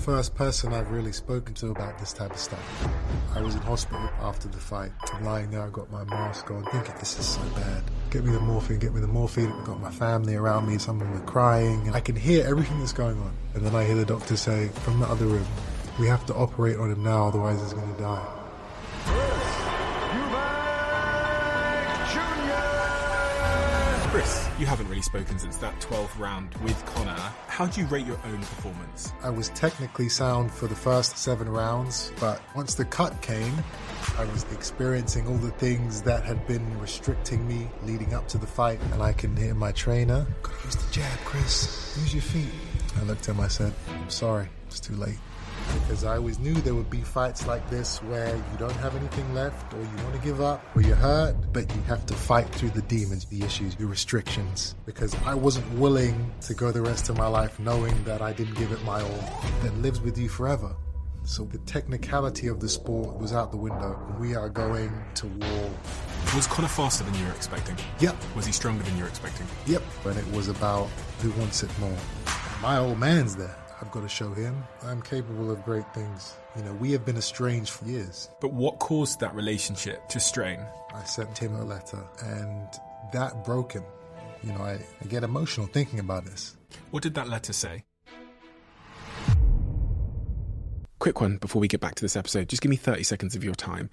first person I've really spoken to about this type of stuff. I was in hospital after the fight. I'm lying there, I got my mask on, thinking this is so bad. Get me the morphine, get me the morphine. I've got my family around me, some of them are crying. I can hear everything that's going on. And then I hear the doctor say from the other room, we have to operate on him now, otherwise he's going to die. Chris, you haven't really spoken since that 12th round with Conor. How do you rate your own performance? I was technically sound for the first 7 rounds, but once the cut came, I was experiencing all the things that had been restricting me leading up to the fight. And I can hear my trainer, gotta use the jab, Chris, use your feet. I looked at him, I said, I'm sorry, it's too late. Because I always knew there would be fights like this where you don't have anything left, or you want to give up, or you're hurt, but you have to fight through the demons, the issues, the restrictions. Because I wasn't willing to go the rest of my life knowing that I didn't give it my all. That lives with you forever. So the technicality of the sport was out the window. We are going to war. Was Conor faster than you were expecting? Yep. Was he stronger than you were expecting? Yep. And it was about who wants it more. My old man's there. I've got to show him I'm capable of great things. You know, we have been estranged for years. But what caused that relationship to strain? I sent him a letter and that broke him. You know, I get emotional thinking about this. What did that letter say? Quick one before we get back to this episode. Just give me 30 seconds of your time.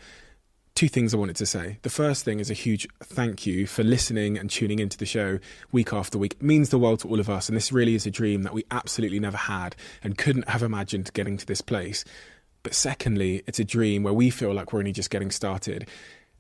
2 things I wanted to say. The first thing is a huge thank you for listening and tuning into the show week after week. It means the world to all of us, and this really is a dream that we absolutely never had and couldn't have imagined getting to this place. But secondly, it's a dream where we feel like we're only just getting started.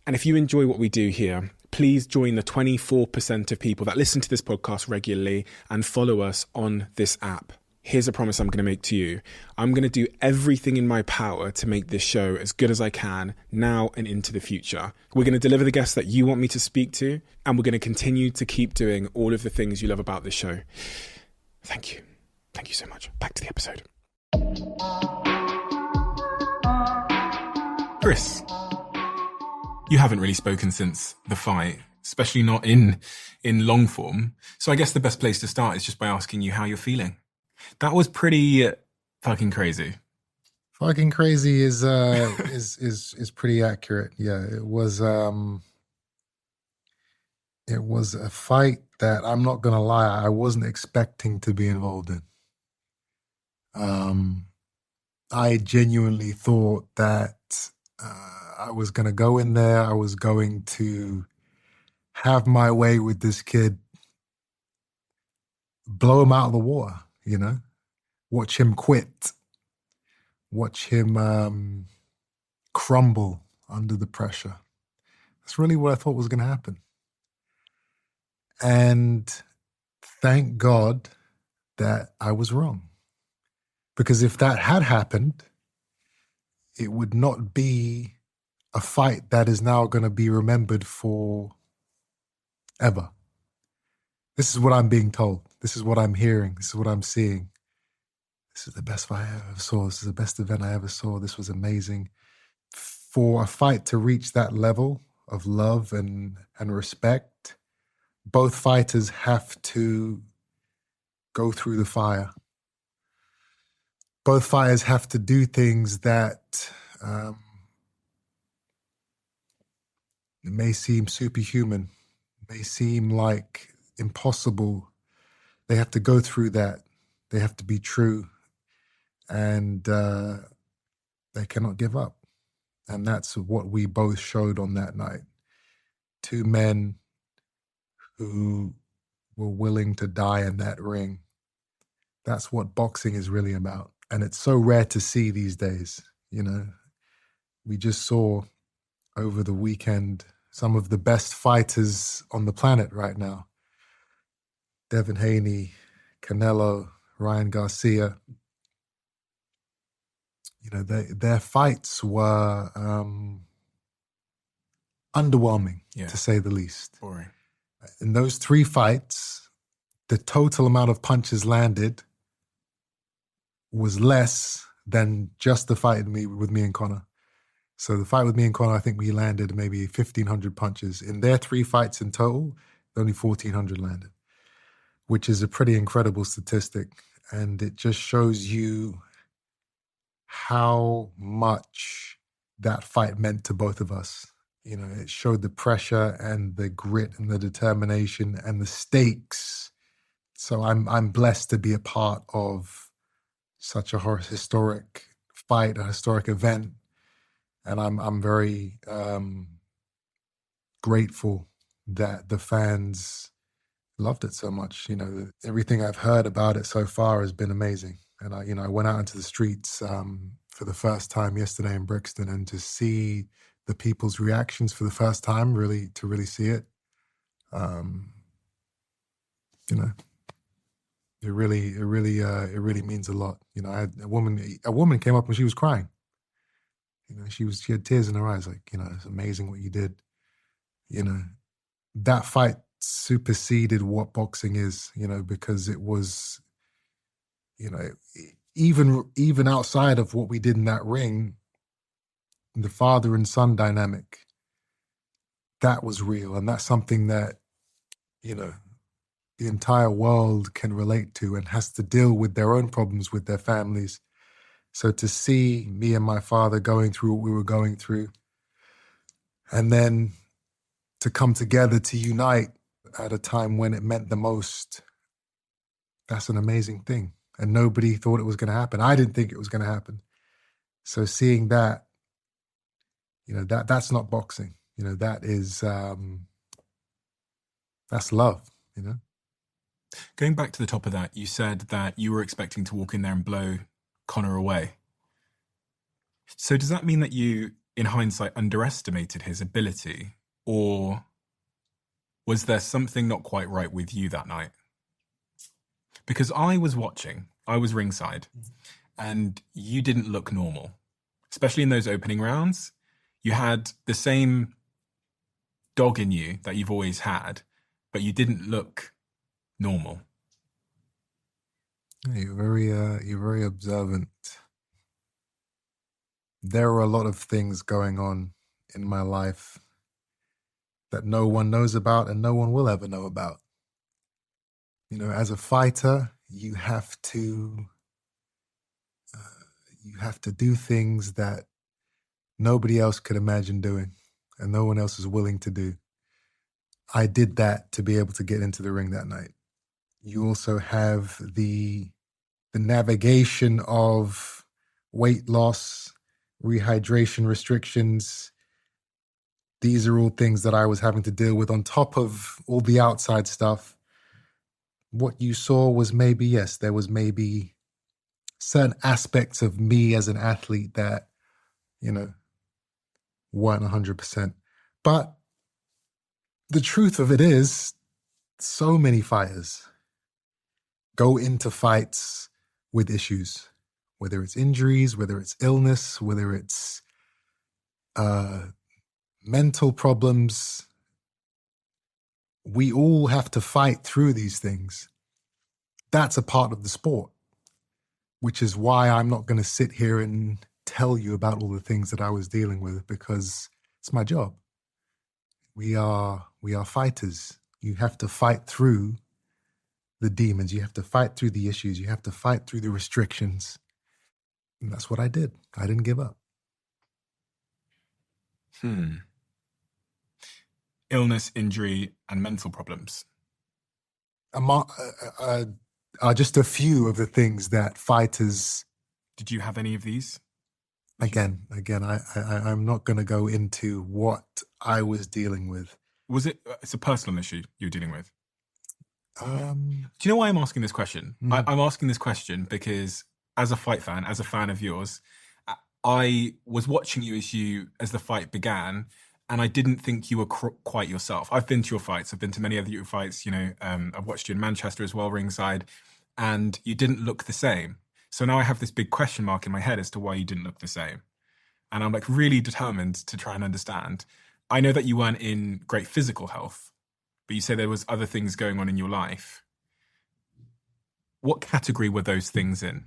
And if you enjoy what we do here, please join the 24% of people that listen to this podcast regularly and follow us on this app. Here's a promise I'm going to make to you. I'm going to do everything in my power to make this show as good as I can now and into the future. We're going to deliver the guests that you want me to speak to, and we're going to continue to keep doing all of the things you love about this show. Thank you. Thank you so much. Back to the episode. Chris, you haven't really spoken since the fight, especially not in long form. So I guess the best place to start is just by asking you how you're feeling. That was pretty fucking crazy. Fucking crazy is pretty accurate. Yeah, it was a fight that I'm not gonna lie, I wasn't expecting to be involved in. I genuinely thought that I was gonna go in there, I was going to have my way with this kid, blow him out of the water. You know, watch him quit, watch him crumble under the pressure. That's really what I thought was going to happen. And thank God that I was wrong. Because if that had happened, it would not be a fight that is now going to be remembered for ever. This is what I'm being told. This is what I'm hearing. This is what I'm seeing. This is the best fight I ever saw. This is the best event I ever saw. This was amazing. For a fight to reach that level of love and respect, both fighters have to go through the fire. Both fighters have to do things that may seem superhuman, may seem like impossible. They have to go through that. They have to be true. And they cannot give up. And that's what we both showed on that night. 2 men who were willing to die in that ring. That's what boxing is really about. And it's so rare to see these days. You know, we just saw over the weekend some of the best fighters on the planet right now. Devin Haney, Canelo, Ryan Garcia. You know, their fights were underwhelming, to say the least. Boring. In those 3 fights, the total amount of punches landed was less than just the fight with me and Conor. So the fight with me and Conor, I think we landed maybe 1,500 punches. In their 3 fights in total, only 1,400 landed, which is a pretty incredible statistic. And it just shows you how much that fight meant to both of us. You know, it showed the pressure and the grit and the determination and the stakes. So I'm blessed to be a part of such a historic fight, a historic event, and I'm very grateful that the fans loved it so much. You know, everything I've heard about it so far has been amazing. And I went out into the streets for the first time yesterday in Brixton, and to see the people's reactions for the first time, to really see it, you know, it really means a lot. You know, I had a woman came up and she was crying. You know, she had tears in her eyes, like, you know, it's amazing what you did. You know, that fight superseded what boxing is, you know, because it was, you know, even outside of what we did in that ring, the father and son dynamic, that was real. And that's something that, you know, the entire world can relate to and has to deal with their own problems with their families. So to see me and my father going through what we were going through, and then to come together to unite at a time when it meant the most, that's an amazing thing. And nobody thought it was going to happen. I didn't think it was going to happen. So seeing that, you know, that's not boxing. You know, that is, that's love, you know? Going back to the top of that, you said that you were expecting to walk in there and blow Conor away. So does that mean that you, in hindsight, underestimated his ability? Or was there something not quite right with you that night? Because I was watching, I was ringside, and you didn't look normal, especially in those opening rounds. You had the same dog in you that you've always had, but you didn't look normal. Yeah, you're very observant. There are a lot of things going on in my life that no one knows about and no one will ever know about. You know, as a fighter, you have to do things that nobody else could imagine doing and no one else is willing to do. I did that to be able to get into the ring that night. You also have the navigation of weight loss, rehydration restrictions. These are all things that I was having to deal with on top of all the outside stuff. What you saw was maybe, yes, there was maybe certain aspects of me as an athlete that, you know, weren't 100%. But the truth of it is, so many fighters go into fights with issues, whether it's injuries, whether it's illness, whether it's mental problems. We all have to fight through these things. That's a part of the sport, which is why I'm not going to sit here and tell you about all the things that I was dealing with, because it's my job. We are fighters. You have to fight through the demons. You have to fight through the issues. You have to fight through the restrictions. And that's what I did. I didn't give up. Illness, injury, and mental problems. Are just a few of the things that fighters. Did you have any of these? Again, I'm not going to go into what I was dealing with. Was it? It's a personal issue you're dealing with. Do you know why I'm asking this question? I'm asking this question because, as a fight fan, as a fan of yours, I was watching you as the fight began, and I didn't think you were quite yourself. I've been to your fights. I've been to many other your fights. You know, I've watched you in Manchester as well, ringside, and you didn't look the same. So now I have this big question mark in my head as to why you didn't look the same. And I'm like really determined to try and understand. I know that you weren't in great physical health, but you say there was other things going on in your life. What category were those things in?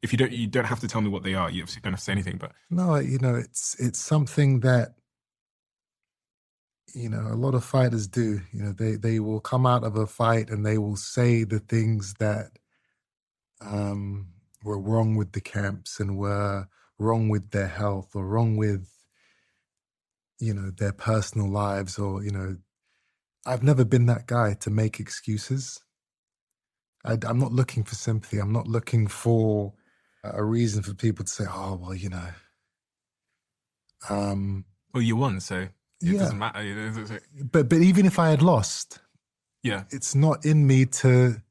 If you don't have to tell me what they are. You obviously don't have to say anything, but no, you know, it's something that, you know, a lot of fighters do. You know, they will come out of a fight and they will say the things that were wrong with the camps and were wrong with their health or wrong with, their personal lives or, I've never been that guy to make excuses. I'm not looking for sympathy. I'm not looking for a reason for people to say, oh, well, Well, you won, so it doesn't yeah. matter. But even if I had lost, Yeah. it's not in me to,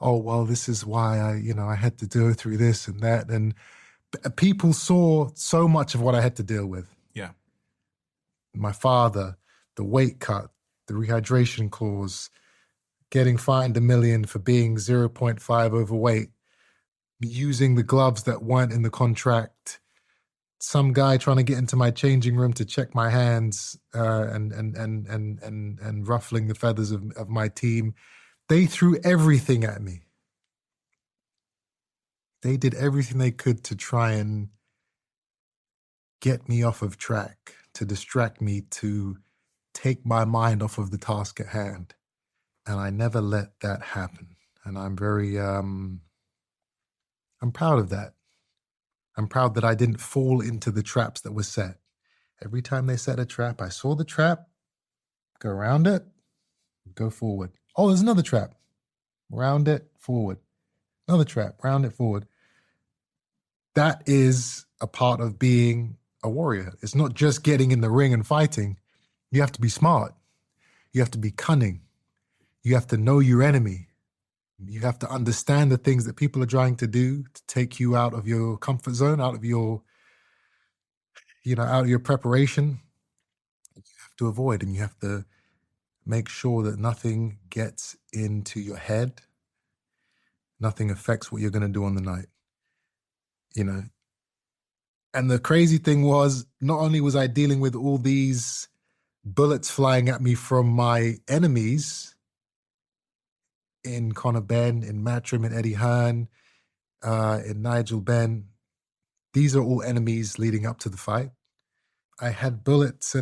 oh, well, this is why I had to go through this and that. And people saw so much of what I had to deal with. Yeah. My father, the weight cut, the rehydration clause, getting fined $1 million for being 0.5 overweight, using the gloves that weren't in the contract, some guy trying to get into my changing room to check my hands, and ruffling the feathers of my team. They threw everything at me. They did everything they could to try and get me off of track, to distract me, to take my mind off of the task at hand. And I never let that happen. And I'm very, I'm proud of that. I'm proud that I didn't fall into the traps that were set. Every time they set a trap, I saw the trap, go around it, go forward. Oh, there's another trap. Round it, forward. Another trap, round it, forward. That is a part of being a warrior. It's not just getting in the ring and fighting. You have to be smart. You have to be cunning. You have to know your enemy. You have to understand the things that people are trying to do to take you out of your comfort zone, out of your, out of your preparation. You have to avoid, and you have to make sure that nothing gets into your head. Nothing affects what you're going to do on the night. And the crazy thing was, not only was I dealing with all these bullets flying at me from my enemies in Connor Benn, in Matchroom, in Eddie Hearn, in Nigel Benn. These are all enemies leading up to the fight. I had bullets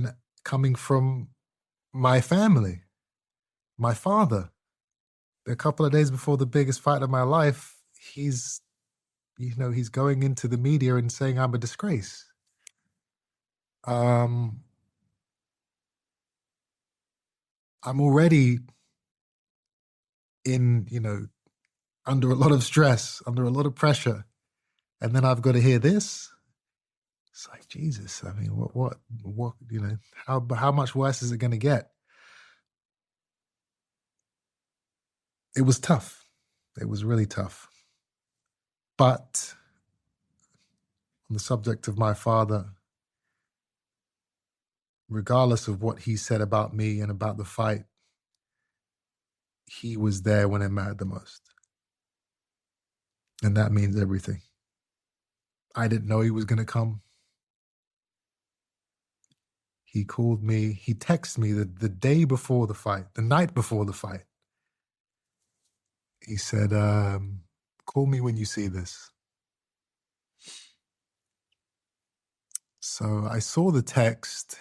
coming from my family, my father. A couple of days before the biggest fight of my life, he's going into the media and saying I'm a disgrace. I'm already in, under a lot of stress, under a lot of pressure. And then I've got to hear this. It's like, Jesus, I mean, what, how much worse is it going to get? It was tough. It was really tough. But on the subject of my father, regardless of what he said about me and about the fight, he was there when it mattered the most. And that means everything. I didn't know he was going to come. He called me, he texted me the day before the fight, the night before the fight. He said, call me when you see this. So I saw the text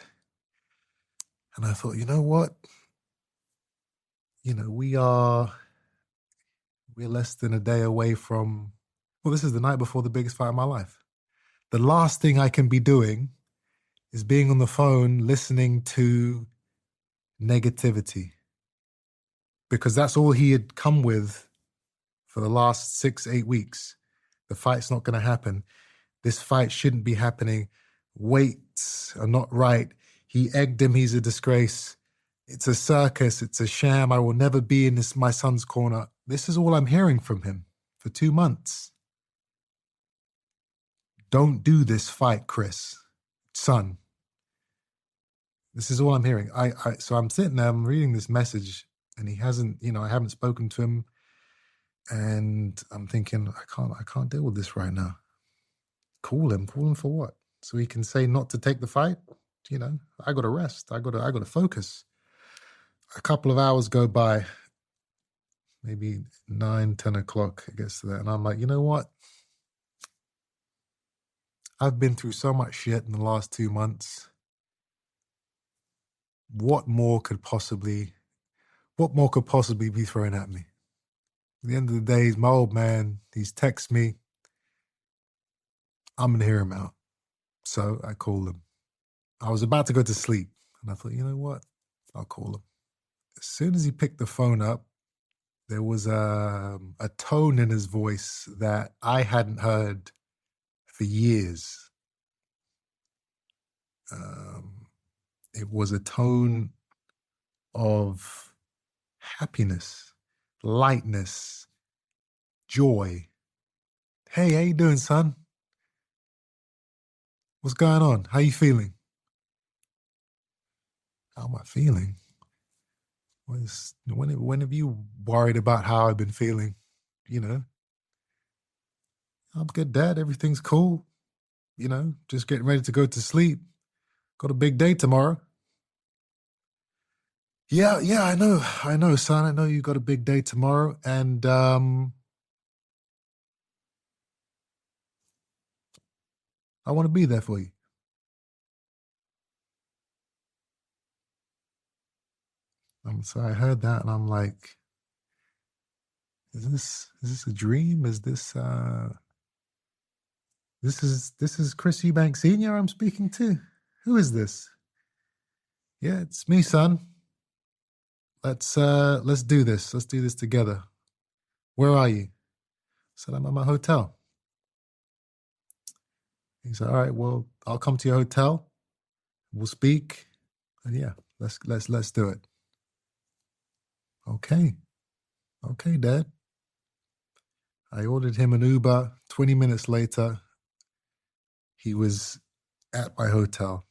and I thought, you know what? We're less than a day away from, well, this is the night before the biggest fight of my life. The last thing I can be doing is being on the phone listening to negativity, because that's all he had come with for the last 6-8 weeks. The fight's not going to happen. This fight shouldn't be happening. Weights are not right. He egged him. He's a disgrace. It's a circus. It's a sham. I will never be in my son's corner. This is all I'm hearing from him for 2 months. Don't do this fight, Chris. Son. This is all I'm hearing. So I'm sitting there, I'm reading this message, and he hasn't, I haven't spoken to him. And I'm thinking, I can't deal with this right now. Call him for what? So he can say not to take the fight? I got to rest. I got to focus. A couple of hours go by, maybe 9, 10 o'clock, it gets to that. And I'm like, you know what? I've been through so much shit in the last 2 months. What more could possibly be thrown at me? At the end of the day, he's my old man. He's texted me. I'm going to hear him out. So I called him. I was about to go to sleep, and I thought, you know what? I'll call him. As soon as he picked the phone up, there was a tone in his voice that I hadn't heard for years. It was a tone of happiness, lightness, joy. Hey, how you doing, son? What's going on? How you feeling? How am I feeling? When have you worried about how I've been feeling? You know, I'm good, Dad. Everything's cool. You know, just getting ready to go to sleep. Got a big day tomorrow. Yeah, I know, son. I know you got a big day tomorrow, and I want to be there for you. So I heard that, and I'm like, is this a dream? Is this is Chris Eubank Sr. I'm speaking to? Who is this? Yeah, it's me, son. Let's do this. Let's do this together. Where are you? I said, I'm at my hotel. He said, all right, well, I'll come to your hotel. We'll speak. And yeah, let's do it. Okay. Okay, Dad. I ordered him an Uber. 20 minutes later, he was at my hotel.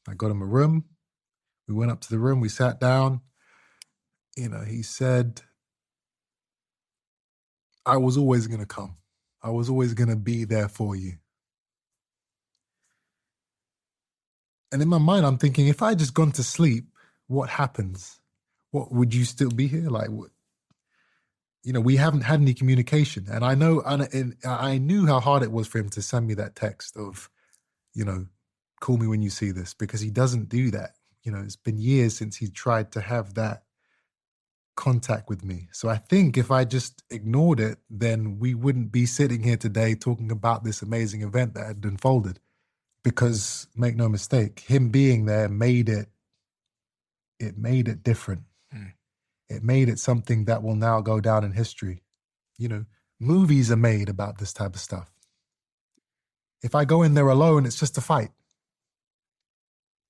I got him a room. We went up to the room. We sat down. You know, he said, I was always going to come. I was always going to be there for you. And in my mind, I'm thinking, if I just gone to sleep, what happens? What would you still be here? Like, you know, we haven't had any communication. And I know, and I knew how hard it was for him to send me that text of, you know, call me when you see this, because he doesn't do that. You know, it's been years since he tried to have that contact with me. So I think if I just ignored it, then we wouldn't be sitting here today talking about this amazing event that had unfolded. Because make no mistake, him being there made it different. It made it something that will now go down in history. You know, movies are made about this type of stuff. If I go in there alone, it's just a fight.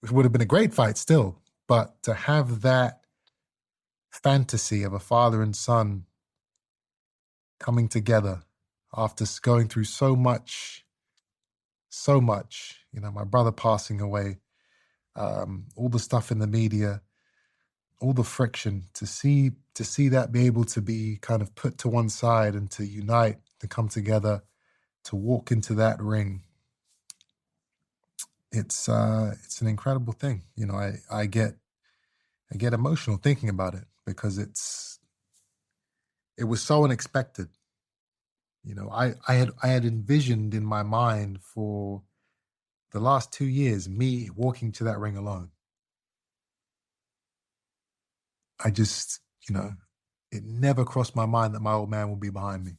It would have been a great fight still, but to have that fantasy of a father and son coming together after going through so much, you know, my brother passing away, all the stuff in the media, all the friction, to see that be able to be kind of put to one side and to unite, to come together, to walk into that ring. It's an incredible thing. You know, I get emotional thinking about it, because it was so unexpected. You know, I had envisioned in my mind for the last 2 years me walking to that ring alone. I just, you know, it never crossed my mind that my old man would be behind me.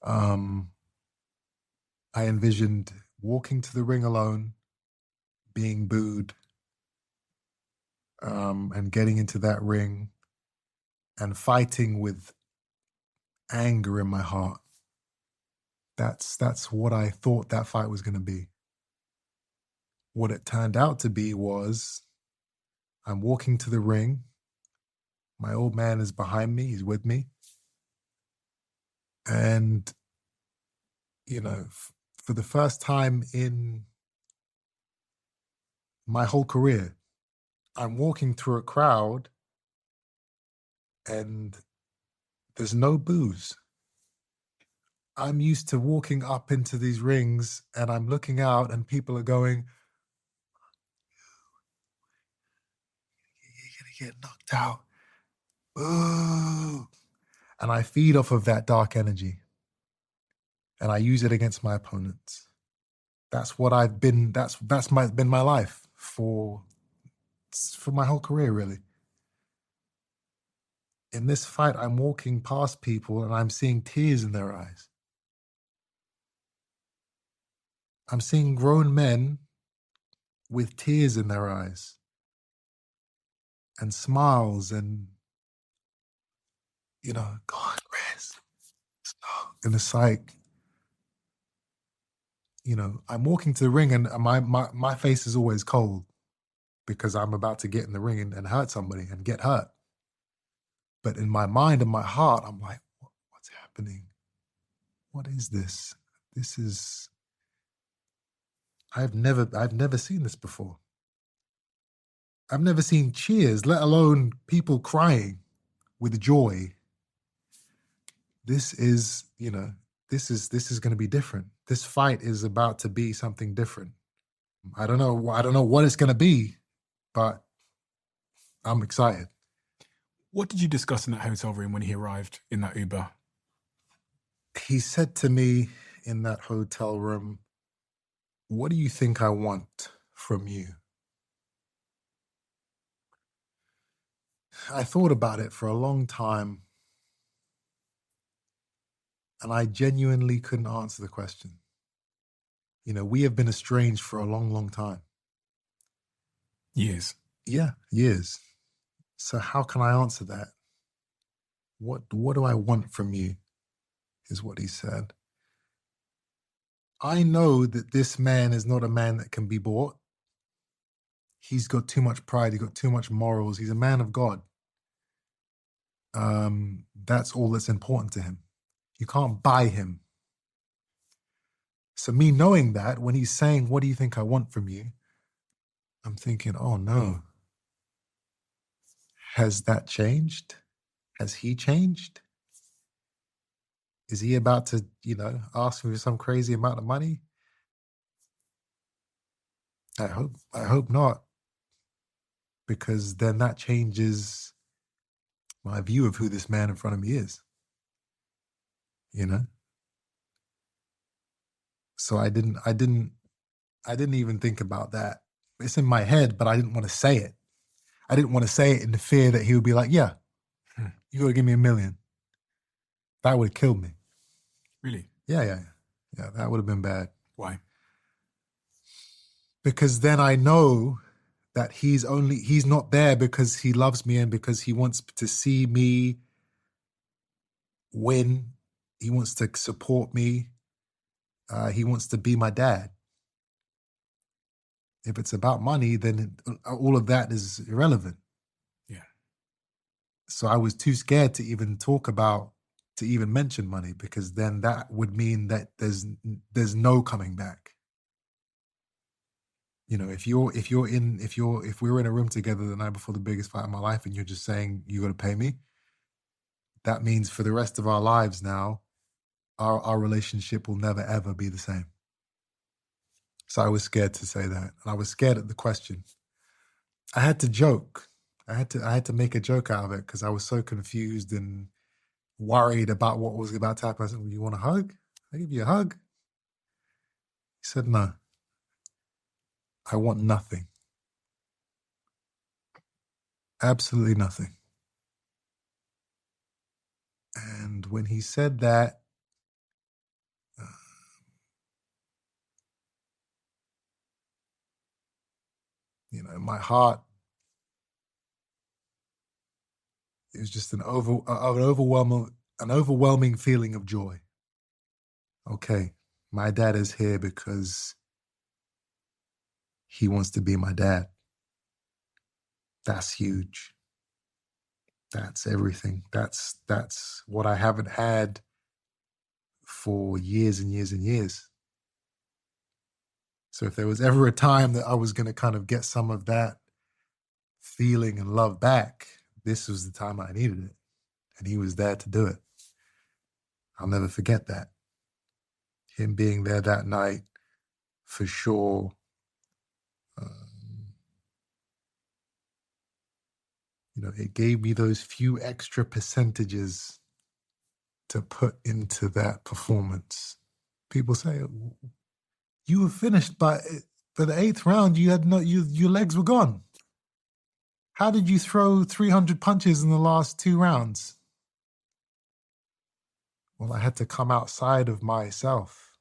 I envisioned walking to the ring alone, being booed, and getting into that ring and fighting with anger in my heart. That's what I thought that fight was going to be. What it turned out to be was, I'm walking to the ring. My old man is behind me. He's with me. And, you know, for the first time in my whole career, I'm walking through a crowd and there's no booze. I'm used to walking up into these rings and I'm looking out and people are going, you're going to get knocked out. Ooh. And I feed off of that dark energy and I use it against my opponents. That's what I've been. That's been my life for my whole career, really. In this fight, I'm walking past people and I'm seeing tears in their eyes. I'm seeing grown men with tears in their eyes and smiles and, God, Chris. And it's like, I'm walking to the ring and my face is always cold because I'm about to get in the ring and hurt somebody and get hurt. But in my mind and my heart, I'm like, what's happening? What is this? I've never seen this before. I've never seen cheers, let alone people crying with joy. This is going to be different. This fight is about to be something different. I don't know what it's going to be, but I'm excited. What did you discuss in that hotel room when he arrived in that Uber? He said to me in that hotel room, "What do you think I want from you?" I thought about it for a long time, and I genuinely couldn't answer the question. We have been estranged for a long, long time. Years. Yeah, years. So how can I answer that? What do I want from you, is what he said. I know that this man is not a man that can be bought. He's got too much pride. He's got too much morals. He's a man of God. That's all that's important to him. You can't buy him. So me knowing that, when he's saying, "What do you think I want from you?" I'm thinking, oh no. Has that changed? Has he changed? Is he about to, ask me for some crazy amount of money? I hope not. Because then that changes my view of who this man in front of me is. So I didn't even think about that. It's in my head, but I didn't want to say it. I didn't want to say it in the fear that he would be like, "Yeah, you got to give me $1 million." That would have killed me. Really? Yeah. That would have been bad. Why? Because then I know that he's not there because he loves me and because he wants to see me win. He wants to support me. He wants to be my dad. If it's about money, then all of that is irrelevant. Yeah. So I was too scared to even mention money, because then that would mean that there's no coming back. If we were in a room together the night before the biggest fight of my life and you're just saying you got to pay me, that means for the rest of our lives now, our relationship will never ever be the same. So I was scared to say that, and I was scared at the question. I had to joke. I had to make a joke out of it because I was so confused and worried about what was about to happen. I said, "Well, you want a hug? I'll give you a hug." He said, "No, I want nothing. Absolutely nothing." And when he said that, my heart, it was just an overwhelming feeling of joy. Okay, my dad is here because he wants to be my dad. That's huge. That's everything. That's what I haven't had for years and years and years. So if there was ever a time that I was going to kind of get some of that feeling and love back, this was the time I needed it. And he was there to do it. I'll never forget that. Him being there that night, for sure. It gave me those few extra percentages to put into that performance. People say, "You were finished by the 8th round. You had your legs were gone. How did you throw 300 punches in the last 2 rounds?" Well, I had to come outside of myself.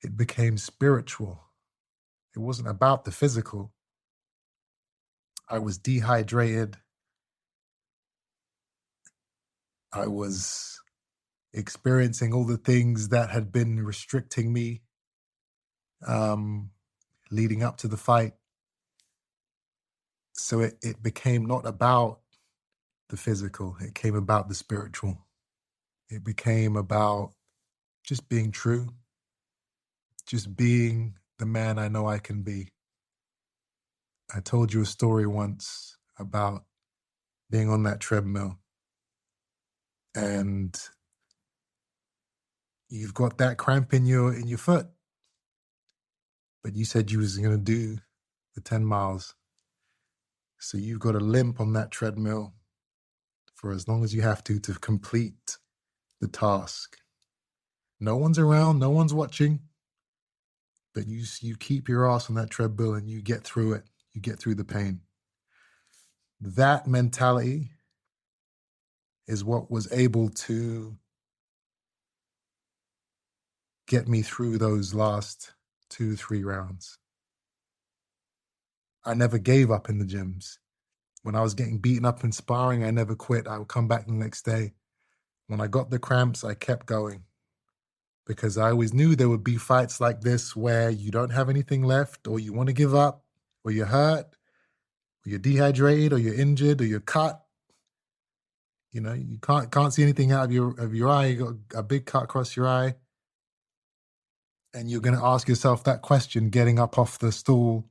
it became spiritual. It wasn't about the physical. I was dehydrated. I was experiencing all the things that had been restricting me leading up to the fight. So it became not about the physical. It came about the spiritual. It became about just being true, just being the man I know I can be. I told you a story once about being on that treadmill, and you've got that cramp in your foot, but you said you was going to do the 10 miles. So you've got a limp on that treadmill for as long as you have to complete the task. No one's around, no one's watching, but you keep your ass on that treadmill and you get through it. You get through the pain. That mentality is what was able to get me through those last 2-3 rounds. I never gave up in the gyms. When I was getting beaten up in sparring, I never quit. I would come back the next day. When I got the cramps, I kept going because I always knew there would be fights like this where you don't have anything left, or you want to give up, or you're hurt, or you're dehydrated, or you're injured, or you're cut. You know, you can't see anything out of your eye. You got a big cut across your eye. And you're going to ask yourself that question getting up off the stool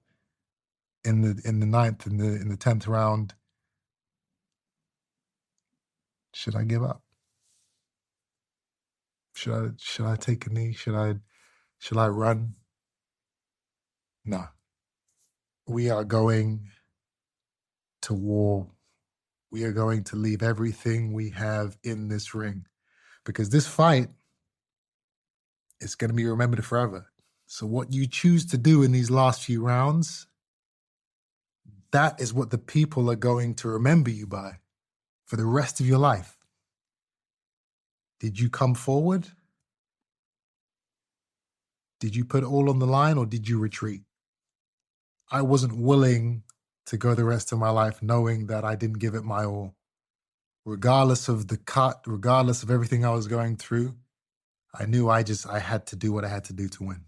in the ninth, in the 10th round. Should I give up? Should I take a knee? Should I run? No. We are going to war. We are going to leave everything we have in this ring, because this fight is going to be remembered forever. So what you choose to do in these last few rounds, that is what the people are going to remember you by for the rest of your life. Did you come forward? Did you put it all on the line, or did you retreat? I wasn't willing to go the rest of my life knowing that I didn't give it my all. Regardless of the cut, regardless of everything I was going through, I knew I had to do what I had to do to win.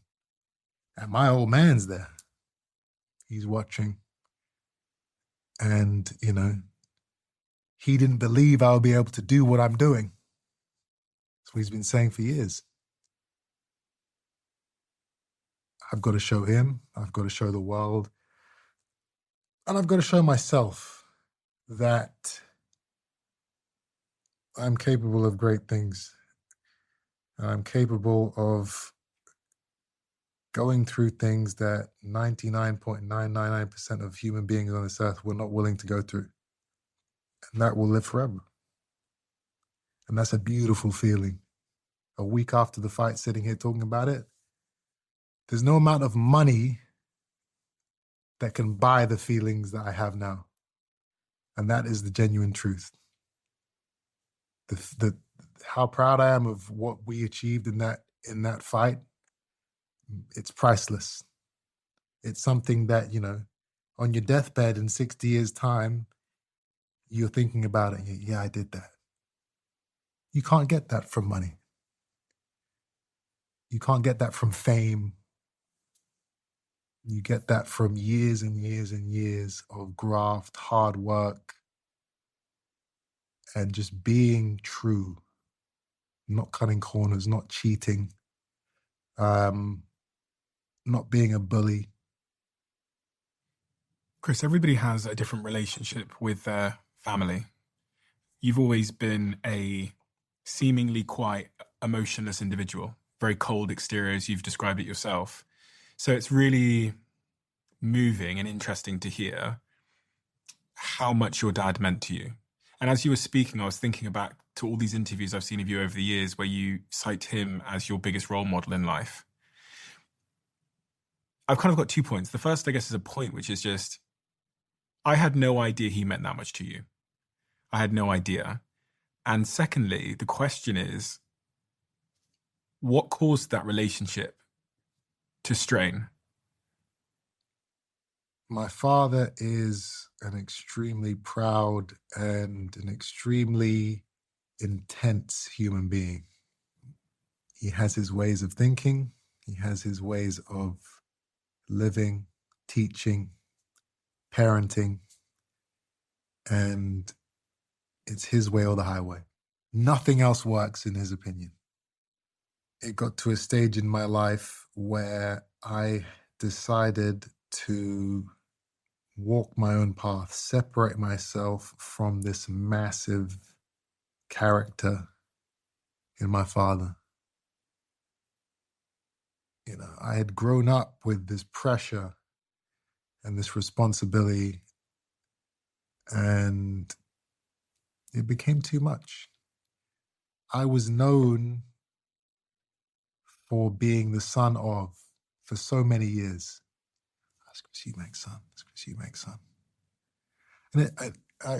And my old man's there. He's watching. And, you know, he didn't believe I would be able to do what I'm doing. That's what he's been saying for years. I've got to show him, I've got to show the world, and I've got to show myself that I'm capable of great things. I'm capable of going through things that 99.999% of human beings on this earth were not willing to go through. And that will live forever. And that's a beautiful feeling. A week after the fight, sitting here talking about it, there's no amount of money that can buy the feelings that I have now. And that is the genuine truth. How proud I am of what we achieved in that fight, it's priceless. It's something that, you know, on your deathbed in 60 years' time, you're thinking about it. Yeah, I did that. You can't get that from money. You can't get that from fame. You get that from years and years and years of graft, hard work, and just being true, not cutting corners, not cheating, not being a bully. Chris, everybody has a different relationship with their family. You've always been a seemingly quite emotionless individual, very cold exterior, as you've described it yourself. So it's really moving and interesting to hear how much your dad meant to you. And as you were speaking, I was thinking back to all these interviews I've seen of you over the years where you cite him as your biggest role model in life. I've kind of got 2 points. The first, I guess, is a point, which is just, I had no idea he meant that much to you. I had no idea. And secondly, the question is, what caused that relationship to strain? My father is an extremely proud and an extremely intense human being. He has his ways of thinking. He has his ways of living, teaching, parenting, and it's his way or the highway. Nothing else works in his opinion. It got to a stage in my life where I decided to walk my own path, separate myself from this massive character in my father. You know, I had grown up with this pressure and this responsibility, and it became too much. I was known for being the son of for so many years. That's Chris Eubank's son. That's Chris Eubank's son. And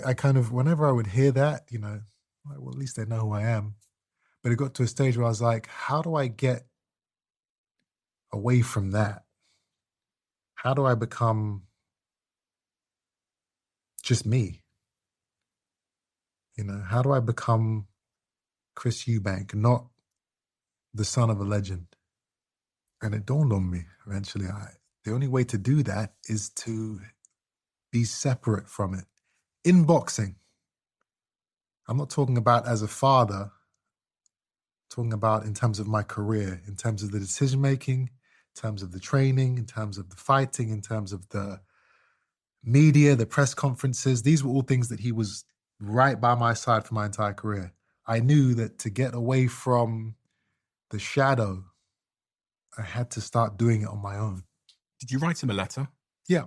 I kind of, whenever I would hear that, you know, like, well, at least they know who I am. But it got to a stage where I was like, how do I get away from that? How do I become just me? You know, how do I become Chris Eubank, not the son of a legend? And it dawned on me eventually, the only way to do that is to be separate from it. In boxing, I'm not talking about as a father, I'm talking about in terms of my career, in terms of the decision-making, in terms of the training, in terms of the fighting, in terms of the media, the press conferences. These were all things that he was right by my side for my entire career. I knew that to get away from the shadow, I had to start doing it on my own. Did you write him a letter? Yeah.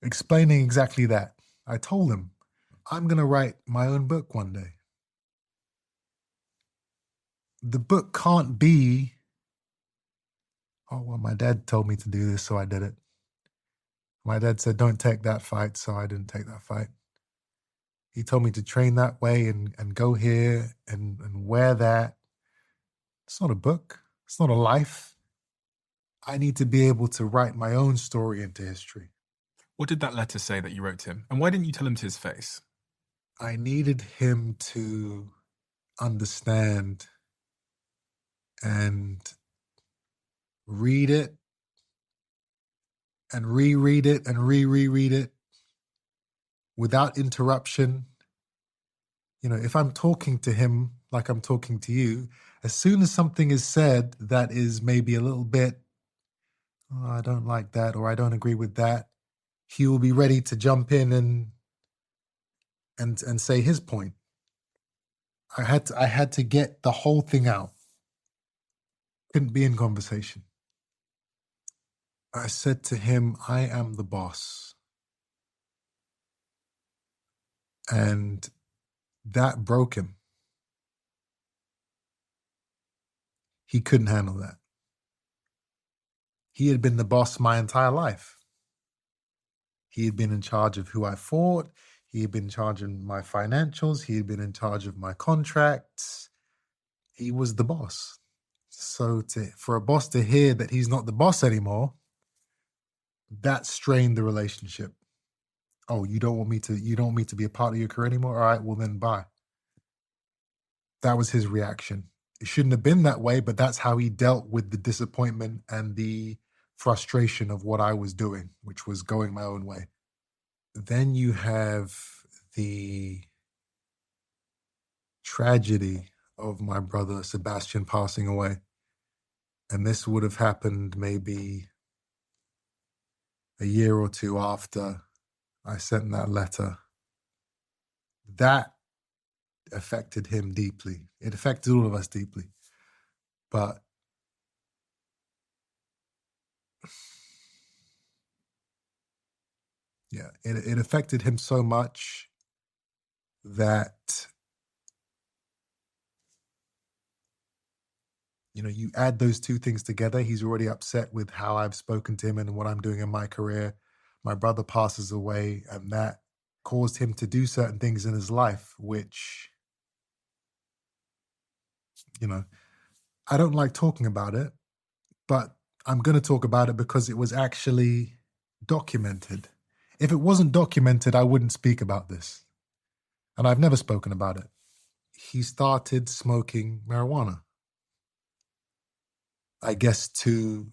Explaining exactly that. I told him, I'm going to write my own book one day. The book can't be, oh, well, my dad told me to do this, so I did it. My dad said, don't take that fight, so I didn't take that fight. He told me to train that way and go here and wear that. It's not a book. It's not a life. I need to be able to write my own story into history. What did that letter say that you wrote to him? And why didn't you tell him to his face? I needed him to understand and read it and reread it and reread it without interruption. You know, if I'm talking to him like I'm talking to you, as soon as something is said that is maybe a little bit, oh, I don't like that, or I don't agree with that, he will be ready to jump in and say his point. I had to get the whole thing out. Couldn't be in conversation. I said to him, I am the boss. And that broke him. He couldn't handle that. He had been the boss my entire life. He had been in charge of who I fought. He had been in charge of my financials. He had been in charge of my contracts. He was the boss. So for a boss to hear that he's not the boss anymore, that strained the relationship. Oh, you don't want me to be a part of your career anymore? All right, well then bye. That was his reaction. It shouldn't have been that way, but that's how he dealt with the disappointment and the frustration of what I was doing, which was going my own way. Then you have the tragedy of my brother Sebastian passing away. And this would have happened maybe a year or two after I sent that letter. That affected him deeply. It affected all of us deeply. But yeah, it affected him so much that, you know, you add those two things together. He's already upset with how I've spoken to him and what I'm doing in my career. My brother passes away, and that caused him to do certain things in his life, which, you know, I don't like talking about it, but I'm going to talk about it because it was actually documented. If it wasn't documented, I wouldn't speak about this. And I've never spoken about it. He started smoking marijuana, I guess, to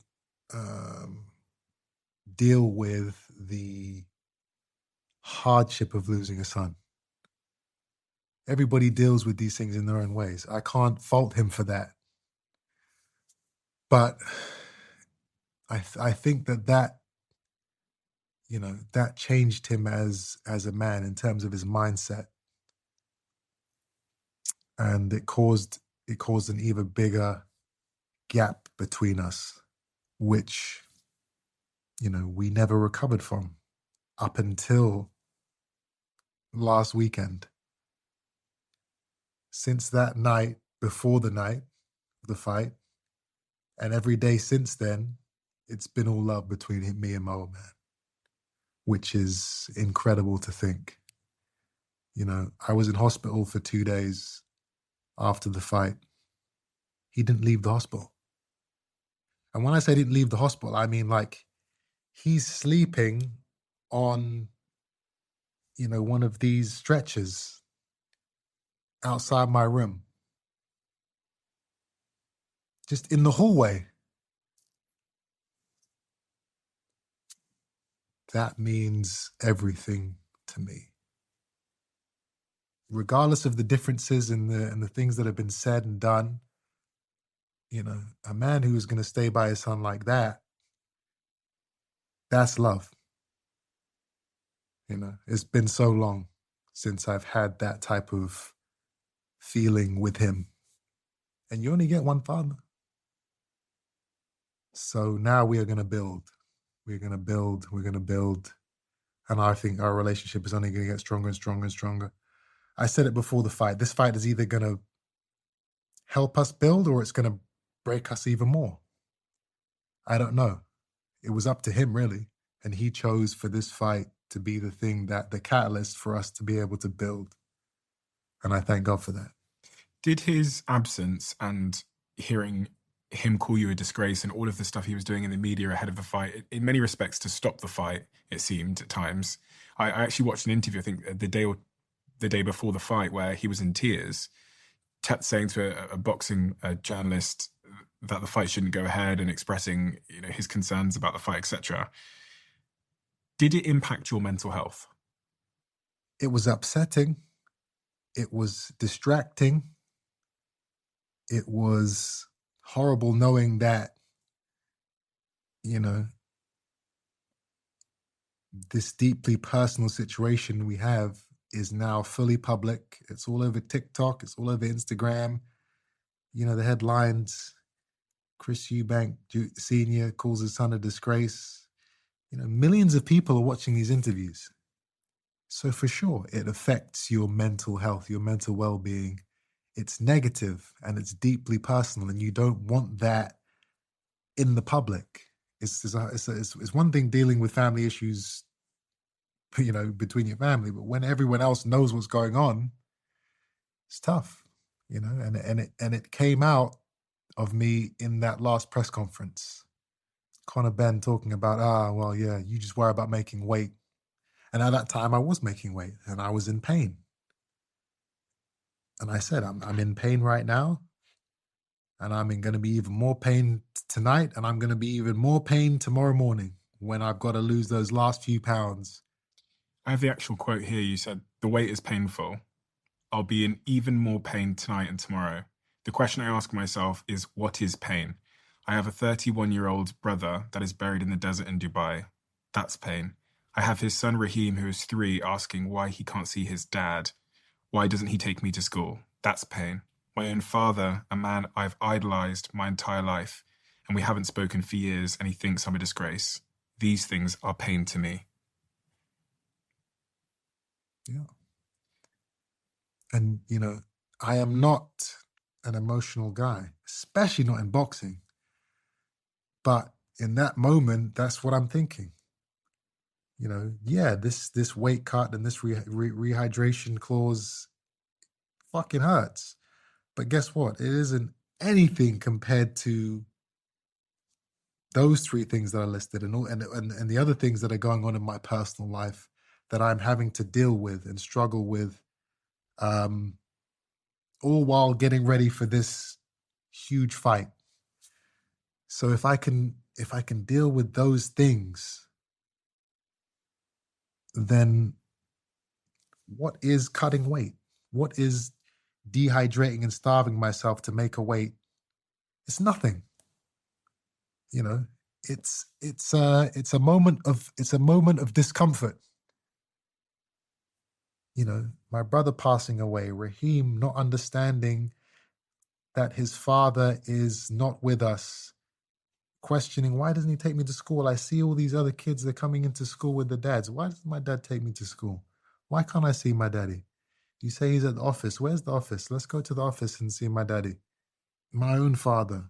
deal with the hardship of losing a son. Everybody deals with these things in their own ways. I can't fault him for that. But I think that that changed him as a man in terms of his mindset, and it caused an even bigger gap between us, which we never recovered from up until last weekend. Since that night, before the night of the fight, and every day since then, it's been all love between me and my old man, which is incredible to think. I was in hospital for 2 days after the fight. He didn't leave the hospital. And when I say didn't leave the hospital, I mean like he's sleeping on, one of these stretchers outside my room, just in the hallway. That means everything to me. Regardless of the differences and the things that have been said and done, a man who is going to stay by his son like that, that's love. It's been so long since I've had that type of feeling with him. And you only get one father. So now we are going to build. We're going to build. We're going to build. And I think our relationship is only going to get stronger and stronger and stronger. I said it before the fight. This fight is either going to help us build or it's going to break us even more. I don't know. It was up to him, really. And he chose for this fight to be the thing that the catalyst for us to be able to build. And I thank God for that. Did his absence and hearing him call you a disgrace and all of the stuff he was doing in the media ahead of the fight, in many respects to stop the fight, it seemed at times. I actually watched an interview, I think the day before the fight, where he was in tears, saying to a boxing journalist that the fight shouldn't go ahead and expressing his concerns about the fight, etc. Did it impact your mental health? It was upsetting. It was distracting. It was horrible knowing that, this deeply personal situation we have is now fully public. It's all over TikTok. It's all over Instagram. The headlines, Chris Eubank Sr. calls his son a disgrace. Millions of people are watching these interviews. So for sure, it affects your mental health, your mental well-being. It's negative and it's deeply personal, and you don't want that in the public. It's one thing dealing with family issues, between your family, but when everyone else knows what's going on, it's tough, and it came out of me in that last press conference. Connor Benn talking about, well, yeah, you just worry about making weight. And at that time I was making weight and I was in pain. And I said, I'm in pain right now. And I'm going to be even more pain tonight. And I'm going to be even more pain tomorrow morning when I've got to lose those last few pounds. I have the actual quote here. You said, "The weight is painful. I'll be in even more pain tonight and tomorrow. The question I ask myself is, what is pain? I have a 31-year-old brother that is buried in the desert in Dubai. That's pain. I have his son Raheem, who is 3, asking why he can't see his dad. Why doesn't he take me to school? That's pain. My own father, a man I've idolized my entire life, and we haven't spoken for years, and he thinks I'm a disgrace. These things are pain to me." Yeah. And, I am not an emotional guy, especially not in boxing. But in that moment, that's what I'm thinking. This weight cut and this rehydration clause fucking hurts. But guess what? It isn't anything compared to those three things that I listed, and the other things that are going on in my personal life that I'm having to deal with and struggle with, all while getting ready for this huge fight. So if I can deal with those things, then what is cutting weight? What is dehydrating and starving myself to make a weight? It's nothing. You know, it's a moment of discomfort. You know, my brother passing away, Raheem not understanding that his father is not with us, questioning, why doesn't he take me to school? I see all these other kids, they're coming into school with their dads. Why doesn't my dad take me to school? Why can't I see my daddy? You say he's at the office. Where's the office? Let's go to the office and see my daddy. My own father.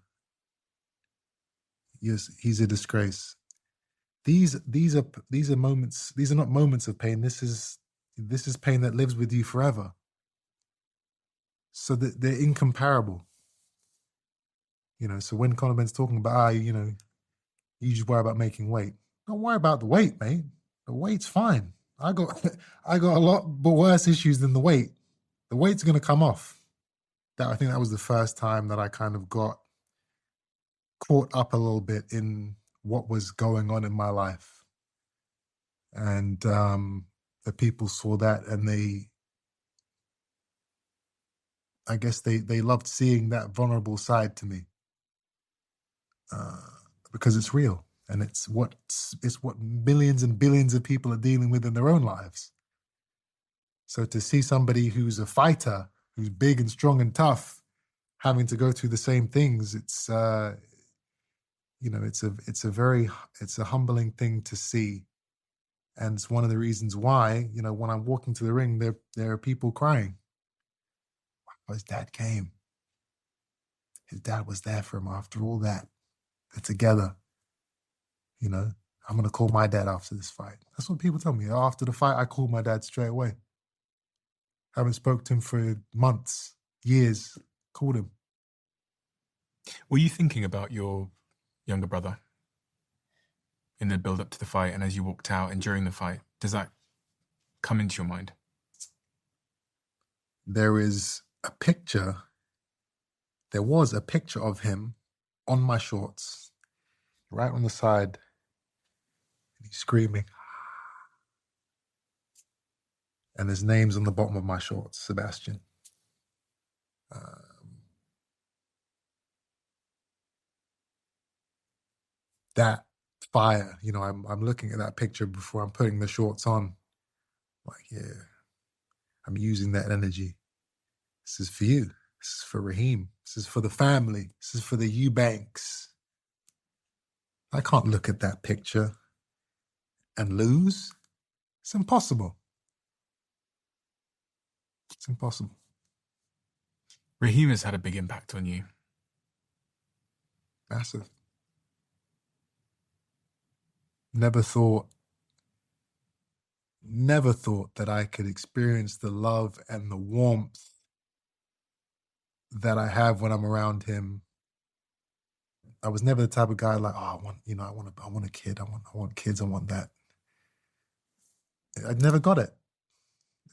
Yes, he's a disgrace. These are moments. These are not moments of pain. This is pain that lives with you forever. So that they're incomparable. You know. So when Conor Benn's talking about, you just worry about making weight. Don't worry about the weight, mate. The weight's fine. I got a lot but worse issues than the weight. The weight's gonna come off. I think that was the first time that I kind of got caught up a little bit in what was going on in my life. And the people saw that, and I guess they loved seeing that vulnerable side to me, because it's real, and it's what millions and billions of people are dealing with in their own lives. So to see somebody who's a fighter, who's big and strong and tough, having to go through the same things, it's it's a humbling thing to see. And it's one of the reasons why, when I'm walking to the ring, there are people crying. Wow, his dad came. His dad was there for him after all that. They're together. I'm going to call my dad after this fight. That's what people tell me. After the fight, I called my dad straight away. Haven't spoke to him for months, years. Called him. Were you thinking about your younger brother in the build-up to the fight, and as you walked out and during the fight? Does that come into your mind? There was a picture of him on my shorts, right on the side, and he's screaming. And his name's on the bottom of my shorts, Sebastian. That fire, I'm looking at that picture before I'm putting the shorts on. Like, yeah, I'm using that energy. This is for you. This is for Raheem. This is for the family. This is for the Eubanks. I can't look at that picture and lose. It's impossible. It's impossible. Raheem has had a big impact on you. Massive. Never thought that I could experience the love and the warmth that I have when I'm around him. I was never the type of guy like, I want a kid. I want kids. I want that. I never got it.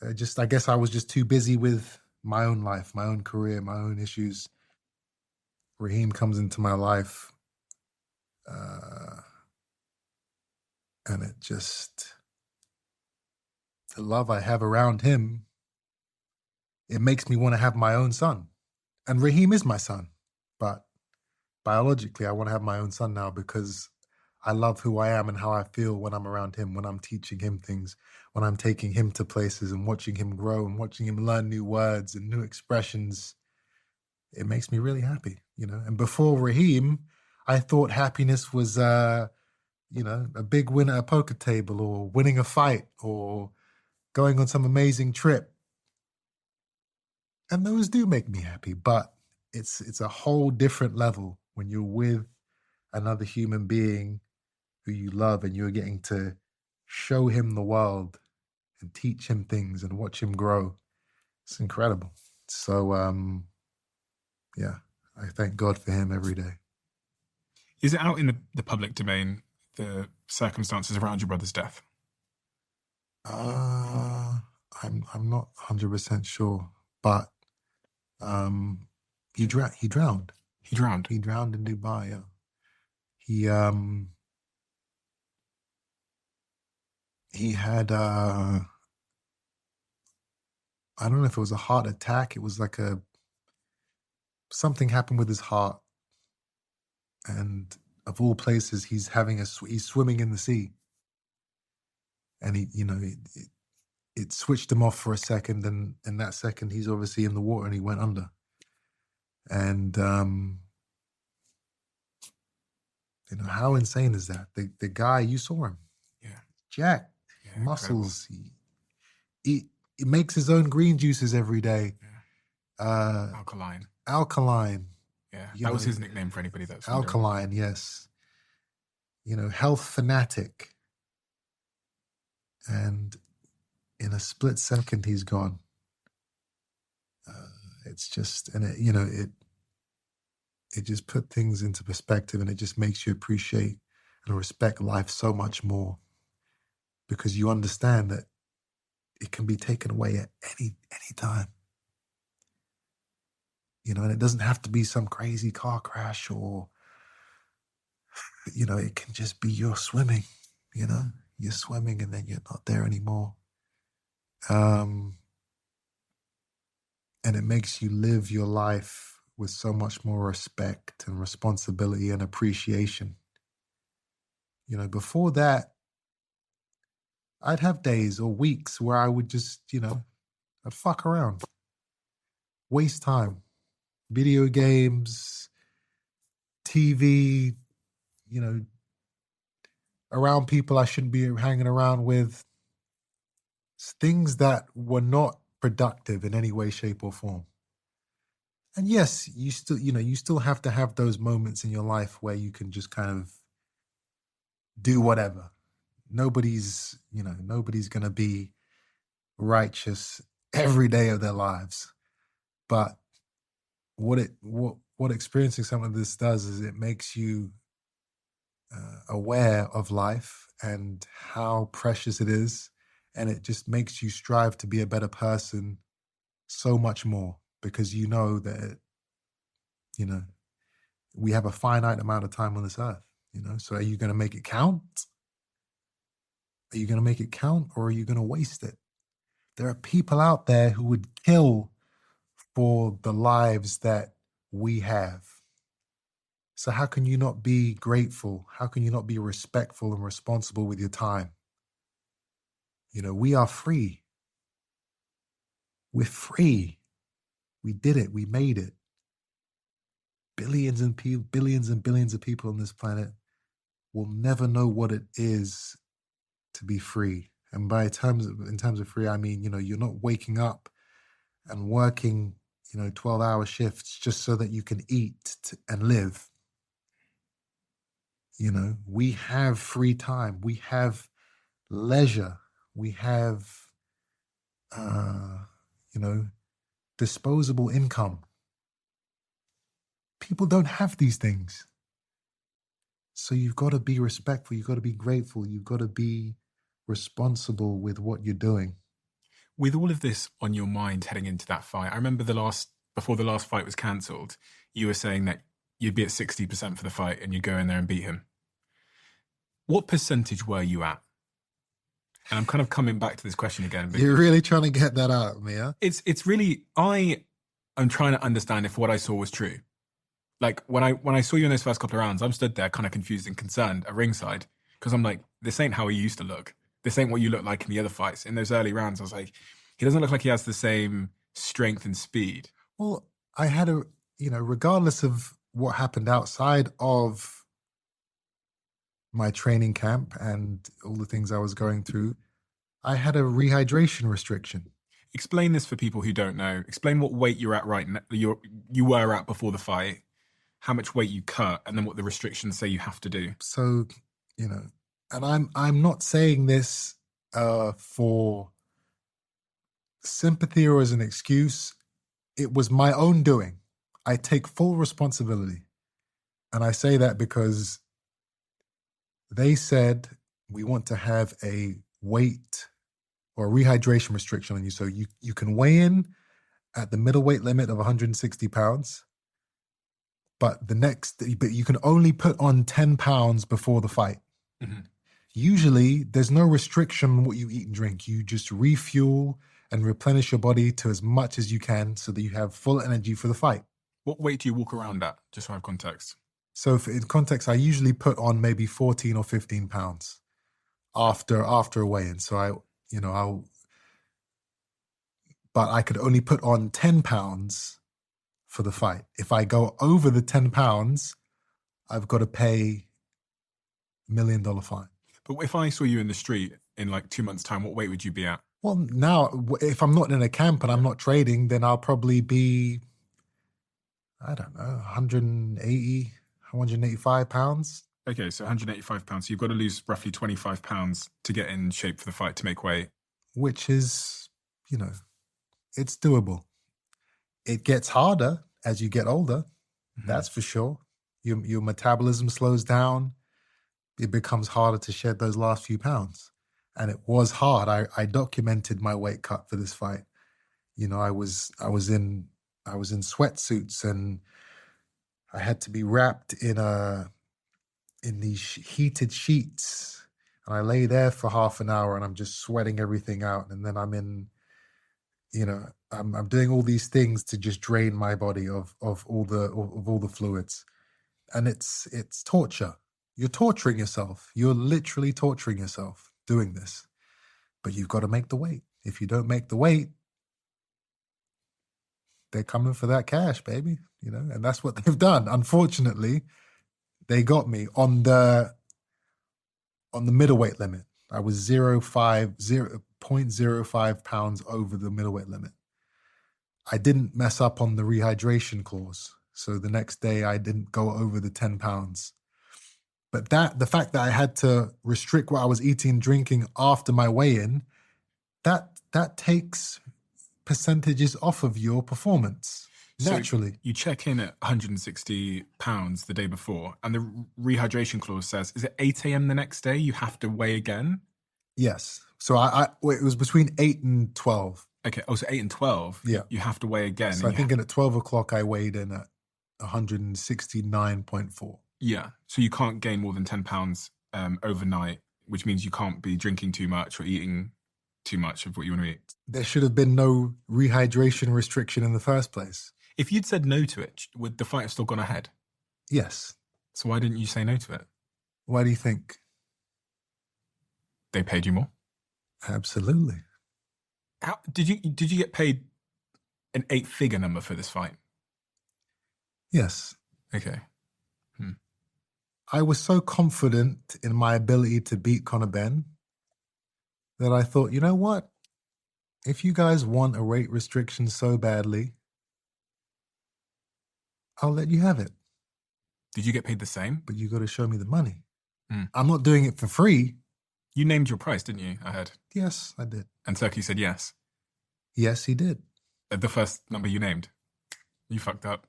I guess I was just too busy with my own life, my own career, my own issues. Raheem comes into my life, and it just, the love I have around him, it makes me want to have my own son. And Raheem is my son, but biologically, I want to have my own son now because I love who I am and how I feel when I'm around him, when I'm teaching him things, when I'm taking him to places and watching him grow and watching him learn new words and new expressions. It makes me really happy, And before Raheem, I thought happiness was, a big win at a poker table or winning a fight or going on some amazing trip. And those do make me happy, but it's a whole different level when you're with another human being who you love and you're getting to show him the world and teach him things and watch him grow. It's incredible. So, yeah, I thank God for him every day. Is it out in the public domain, the circumstances around your brother's death? I'm not 100% sure, but he drowned. He drowned. He drowned in Dubai. Yeah. He had I don't know if it was a heart attack. It was like something happened with his heart, and of all places, he's swimming in the sea, and it switched him off for a second, and in that second, he's obviously in the water, and he went under, and how insane is that? The guy, you saw him, jacked, muscles, he makes his own green juices every day. Alkaline. Yeah, that was his nickname for anybody that's alkaline. Yes, health fanatic, and in a split second he's gone. It's just, and it just put things into perspective, and it just makes you appreciate and respect life so much more, because you understand that it can be taken away at any time. And it doesn't have to be some crazy car crash, or it can just be you're swimming. You're swimming and then you're not there anymore. And it makes you live your life with so much more respect and responsibility and appreciation. Before that, I'd have days or weeks where I would just, I'd fuck around, waste time, video games, TV, around people I shouldn't be hanging around with, things that were not productive in any way, shape, or form. And yes, you still have to have those moments in your life where you can just kind of do whatever. Nobody's going to be righteous every day of their lives. But what experiencing some of this does is it makes you aware of life and how precious it is. And it just makes you strive to be a better person so much more, because that, we have a finite amount of time on this earth, so are you going to make it count? Are you going to make it count, or are you going to waste it? There are people out there who would kill for the lives that we have. So how can you not be grateful? How can you not be respectful and responsible with your time? We are free. We're free. We did it. We made it. Billions and billions of people on this planet will never know what it is to be free. And in terms of free, I mean, you're not waking up and working, 12-hour shifts just so that you can eat and live. We have free time. We have leisure. We have, disposable income. People don't have these things. So you've got to be respectful. You've got to be grateful. You've got to be responsible with what you're doing. With all of this on your mind heading into that fight, I remember before the last fight was cancelled, you were saying that you'd be at 60% for the fight and you'd go in there and beat him. What percentage were you at? And I'm kind of coming back to this question again. You're really trying to get that out of me, huh? It's really, I'm trying to understand if what I saw was true. Like when I saw you in those first couple of rounds, I'm stood there kind of confused and concerned at ringside, because I'm like, this ain't how he used to look. This ain't what you look like in the other fights. In those early rounds, I was like, he doesn't look like he has the same strength and speed. Well, I had regardless of what happened outside of my training camp and all the things I was going through, I had a rehydration restriction. Explain this for people who don't know. Explain what weight you're at right now, you were at before the fight, how much weight you cut, and then what the restrictions say you have to do. So, and I'm not saying this for sympathy or as an excuse. It was my own doing. I take full responsibility. And I say that because they said we want to have a weight or a rehydration restriction on you. So you can weigh in at the middleweight limit of 160 pounds, but you can only put on 10 pounds before the fight. Mm-hmm. Usually there's no restriction on what you eat and drink. You just refuel and replenish your body to as much as you can so that you have full energy for the fight. What weight do you walk around at, just so I have context? So in context, I usually put on maybe 14 or 15 pounds after a weigh-in. So but I could only put on 10 pounds for the fight. If I go over the 10 pounds, I've got to pay $1 million fine. But if I saw you in the street in like 2 months' time, what weight would you be at? Well, now, if I'm not in a camp and I'm not trading, then I'll probably be, I don't know, 185 pounds. Okay, so 185 pounds. So you've got to lose roughly 25 pounds to get in shape for the fight to make weight. Which is, it's doable. It gets harder as you get older. Mm-hmm. That's for sure. Your metabolism slows down. It becomes harder to shed those last few pounds. And it was hard. I documented my weight cut for this fight. I was in sweatsuits, and I had to be wrapped in these heated sheets. And I lay there for half an hour and I'm just sweating everything out. And then I'm in, I'm doing all these things to just drain my body of all the fluids. And it's torture. You're torturing yourself. You're literally torturing yourself doing this. But you've got to make the weight. If you don't make the weight, they're coming for that cash, baby. And that's what they've done. Unfortunately, they got me on the middleweight limit. I was 0.05 pounds over the middleweight limit. I didn't mess up on the rehydration clause. So the next day I didn't go over the 10 pounds. But the fact that I had to restrict what I was eating and drinking after my weigh-in, that takes percentages off of your performance naturally. So you check in at 160 pounds the day before, and the rehydration clause says, is it 8 a.m. the next day you have to weigh again? Yes. So it was between 8 and 12. Okay. Oh, so 8 and 12. Yeah. You have to weigh again. So I think at 12 o'clock I weighed in at 169.4. Yeah. So you can't gain more than 10 pounds overnight, which means you can't be drinking too much or eating too much of what you want to eat. There should have been no rehydration restriction in the first place. If you'd said no to it, would the fight have still gone ahead? Yes. So why didn't you say no to it? Why do you think? They paid you more? Absolutely. How did you get paid an 8-figure number for this fight? Yes. Okay. I was so confident in my ability to beat Connor Benn that I thought, you know what? If you guys want a weight restriction so badly, I'll let you have it. Did you get paid the same? But you got to show me the money. I'm not doing it for free. You named your price, didn't you? I heard. Yes, I did. And Turkey said yes. Yes, he did. At the first number you named. You fucked up.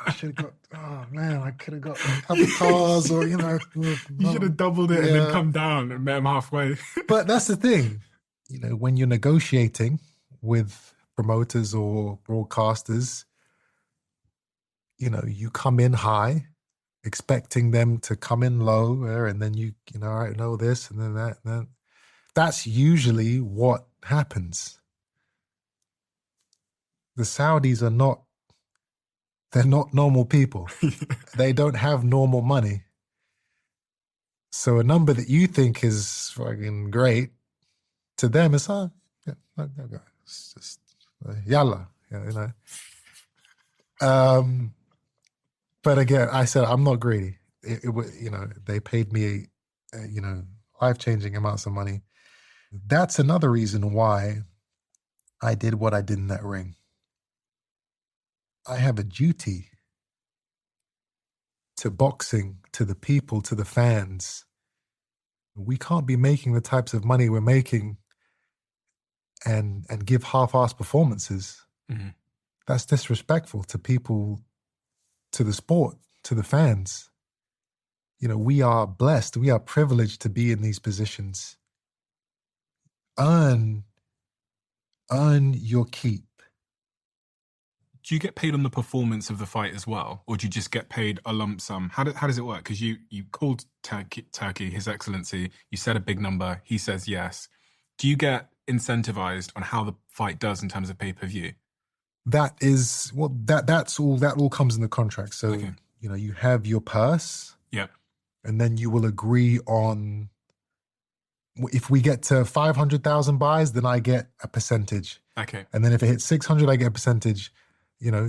I should have got, oh man, I could have got a couple cars or, You should have doubled it and then come down and met him halfway. But that's the thing. When you're negotiating with promoters or broadcasters, you come in high, expecting them to come in low, and then all right, know this and then that. And then. That's usually what happens. The Saudis they're not normal people. They don't have normal money. So a number that you think is fucking great, to them it's, it's just, yalla, But again, I said, I'm not greedy. They paid me, life-changing amounts of money. That's another reason why I did what I did in that ring. I have a duty to boxing, to the people, to the fans. We can't be making the types of money we're making and give half-assed performances. Mm-hmm. That's disrespectful to people, to the sport, to the fans. We are blessed. We are privileged to be in these positions. Earn your keep. Do you get paid on the performance of the fight as well, or do you just get paid a lump sum? How does it work? Because you called Turkey, His Excellency. You said a big number. He says yes. Do you get incentivized on how the fight does in terms of pay-per-view? That's all. That all comes in the contract. So Okay. you have your purse. Yeah. And then you will agree on, if we get to 500,000 buys, then I get a percentage. Okay. And then if it hits 600, I get a percentage.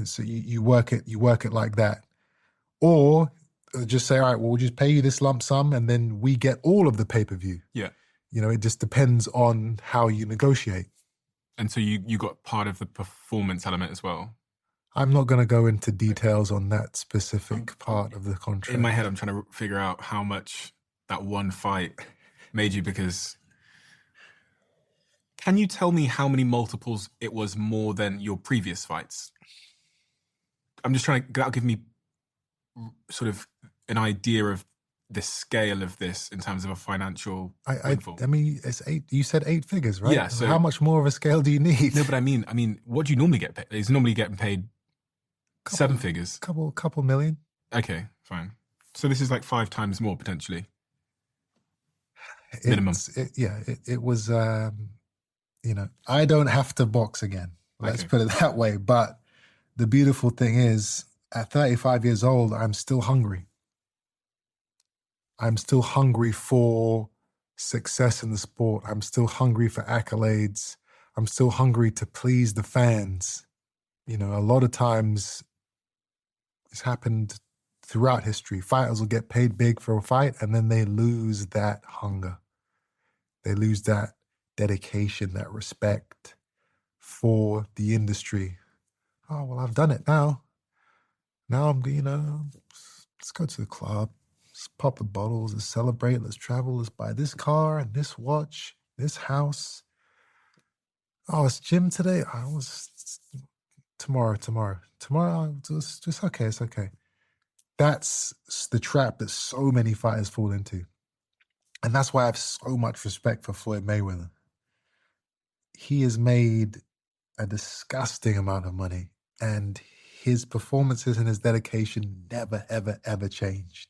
So you work it like that. Or just say, all right, well, we'll just pay you this lump sum and then we get all of the pay-per-view. Yeah. It just depends on how you negotiate. And so you got part of the performance element as well? I'm not going to go into details on that specific part of the contract. In my head, I'm trying to figure out how much that one fight made you, because can you tell me how many multiples it was more than your previous fights? I'm just trying to, that'll give me sort of an idea of the scale of this in terms of a financial windfall. I mean, it's 8. You said 8 figures, right? Yeah. So how much more of a scale do you need? No, but I mean, what do you normally get paid? Is normally getting paid 7 figures? Couple million. Okay, fine. So this is like 5 times more potentially. Minimum. It was. I don't have to box again. Let's put it that way. But the beautiful thing is, at 35 years old, I'm still hungry. I'm still hungry for success in the sport. I'm still hungry for accolades. I'm still hungry to please the fans. A lot of times it's happened throughout history. Fighters will get paid big for a fight and then they lose that hunger. They lose that dedication, that respect for the industry. Oh, well, I've done it now. Now I'm, let's go to the club. Let's pop the bottles, let's celebrate, let's travel, let's buy this car and this watch, this house. Oh, it's gym today? Tomorrow. It's okay, it's okay. That's the trap that so many fighters fall into. And that's why I have so much respect for Floyd Mayweather. He has made a disgusting amount of money and his performances and his dedication never, ever, ever changed.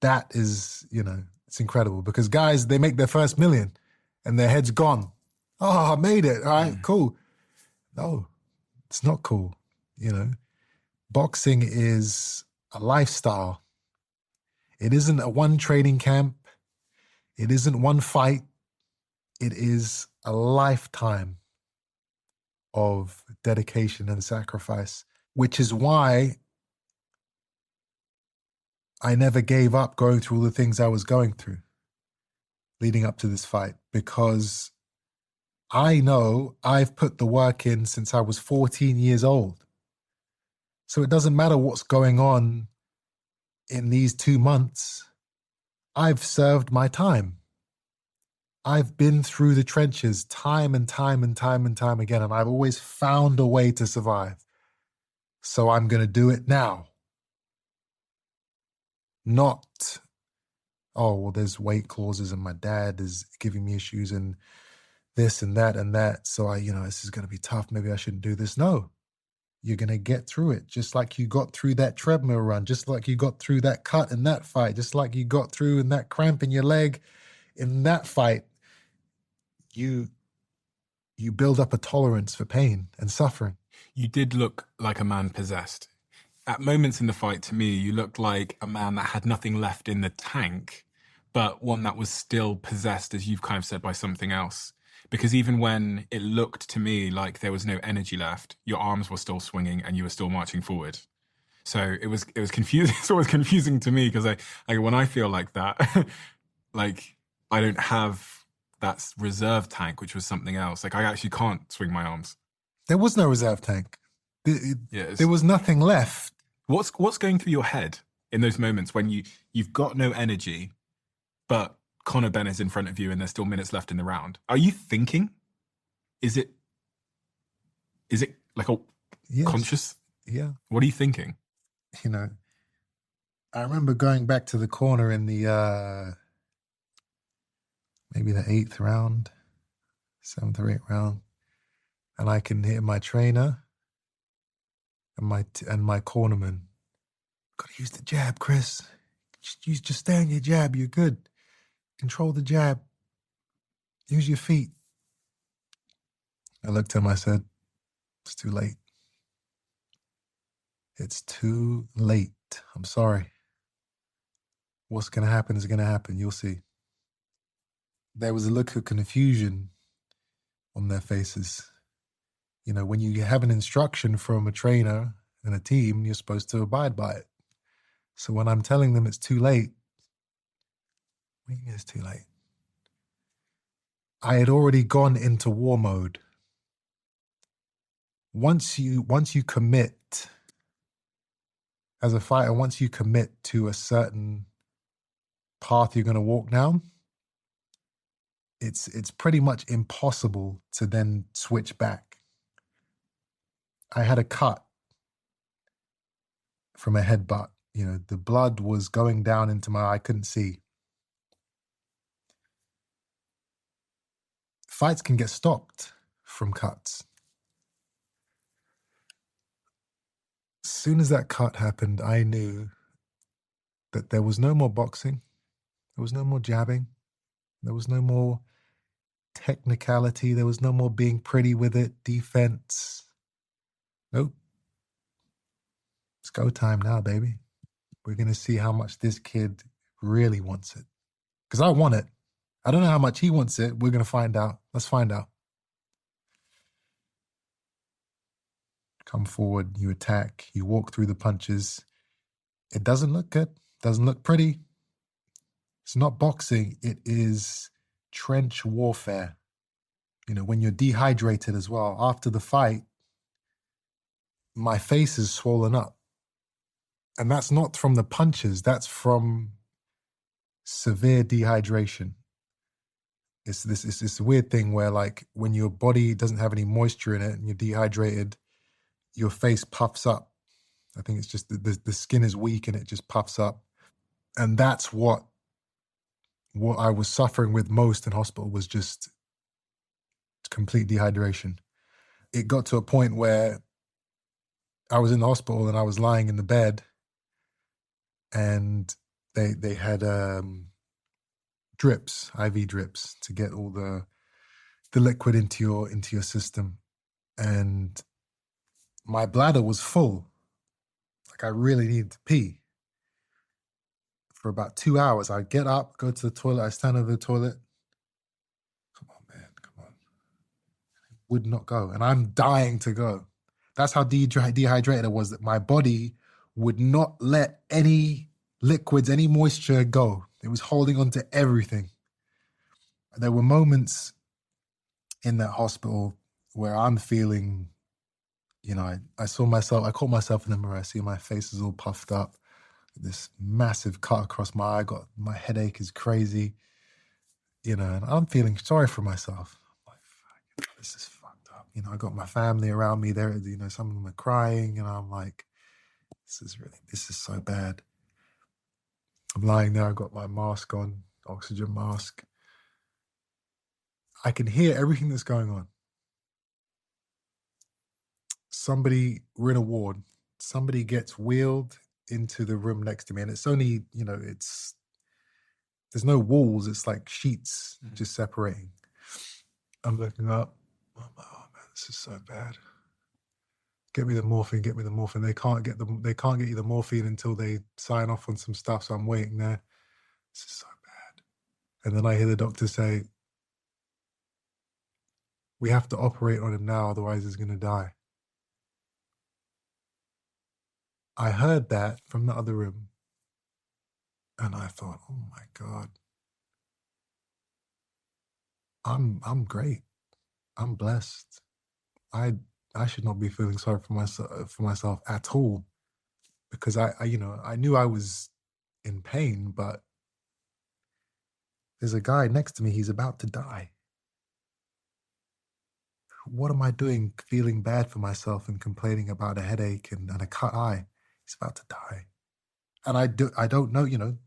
That is, it's incredible because guys, they make their first million and their head's gone. Oh, I made it. All right, cool. No, it's not cool. Boxing is a lifestyle. It isn't a one training camp. It isn't one fight. It is a lifetime of dedication and sacrifice, which is why I never gave up going through all the things I was going through leading up to this fight, because I know I've put the work in since I was 14 years old. So it doesn't matter what's going on in these 2 months. I've served my time. I've been through the trenches time and time again, and I've always found a way to survive. So I'm going to do it now. Not, oh, well, there's weight clauses and my dad is giving me issues and this and that. So this is going to be tough. Maybe I shouldn't do this. No, you're going to get through it. Just like you got through that treadmill run, just like you got through that cut in that fight, just like you got through in that cramp in your leg in that fight. You build up a tolerance for pain and suffering. You did look like a man possessed. At moments in the fight, to me, you looked like a man that had nothing left in the tank, but one that was still possessed, as you've kind of said, by something else. Because even when it looked to me like there was no energy left, your arms were still swinging and you were still marching forward. So it was confusing. It's always confusing to me because when I feel like that, like I don't have that reserve tank, which was something else. Like I actually can't swing my arms. There was no reserve tank. There was nothing left. What's going through your head in those moments when you've got no energy, but Conor Benn is in front of you and there's still minutes left in the round? Are you thinking? Is it like a conscious? Yeah. What are you thinking? you know, I remember going back to the corner in the maybe the 8th round, 7th or 8th round, and I can hear my trainer and my cornerman. Gotta use the jab, Chris. Just stay on your jab. You're good. Control the jab. Use your feet. I looked at him. I said, "It's too late. It's too late. I'm sorry. What's gonna happen is gonna happen. You'll see." There was a look of confusion on their faces. You know, when you have an instruction from a trainer and a team, you're supposed to abide by it. So when I'm telling them it's too late, what do you mean it's too late? I had already gone into war mode. Once you commit as a fighter, once you commit to a certain path you're going to walk down, it's pretty much impossible to then switch back. I had a cut from a headbutt. You know, the blood was going down into my eye. I couldn't see. Fights can get stopped from cuts. As soon as that cut happened, I knew that there was no more boxing. There was no more jabbing. There was no more technicality. There was no more being pretty with it, defense. Nope. It's go time now, baby. We're going to see how much this kid really wants it. Because I want it. I don't know how much he wants it. We're going to find out. Let's find out. Come forward, you attack, you walk through the punches. It doesn't look good. Doesn't look pretty. It's not boxing. It is trench warfare. You know, when you're dehydrated as well. After the fight, my face is swollen up. And that's not from the punches. That's from severe dehydration. It's this weird thing where, like, when your body doesn't have any moisture in it and you're dehydrated, your face puffs up. I think it's just the skin is weak and it just puffs up. And that's what I was suffering with most in hospital, was just complete dehydration. It got to a point where I was in the hospital and I was lying in the bed, and they had drips, IV drips, to get all the liquid into your system. And my bladder was full. Like, I really needed to pee. For about 2 hours, I'd get up, go to the toilet, I stand over the toilet. Come on, man, come on. Would not go. And I'm dying to go. That's how dehydrated I was, that my body would not let any liquids, any moisture go. It was holding on to everything. There were moments in that hospital where I'm feeling, you know, I saw myself, I caught myself in the mirror. I see my face is all puffed up. This massive cut across my eye. My headache is crazy, you know, and I'm feeling sorry for myself. I'm like, this is fucked up. You know, I got my family around me there, you know, some of them are crying, and I'm like, this is so bad. I'm lying there, I got my mask on, oxygen mask. I can hear everything that's going on. We're in a ward. Somebody gets wheeled into the room next to me, and it's only, you know, there's no walls. It's like sheets just separating. I'm looking up. I'm like, oh man, this is so bad. Get me the morphine. Get me the morphine. They can't get you the morphine until they sign off on some stuff. So I'm waiting there. This is so bad. And then I hear the doctor say, "We have to operate on him now, otherwise he's going to die." I heard that from the other room, and I thought, "Oh my God, I'm great. I'm blessed. I should not be feeling sorry for myself at all, because I you know, I knew I was in pain, but there's a guy next to me. He's about to die. What am I doing feeling bad for myself and complaining about a headache and a cut eye? He's about to die. And I don't know,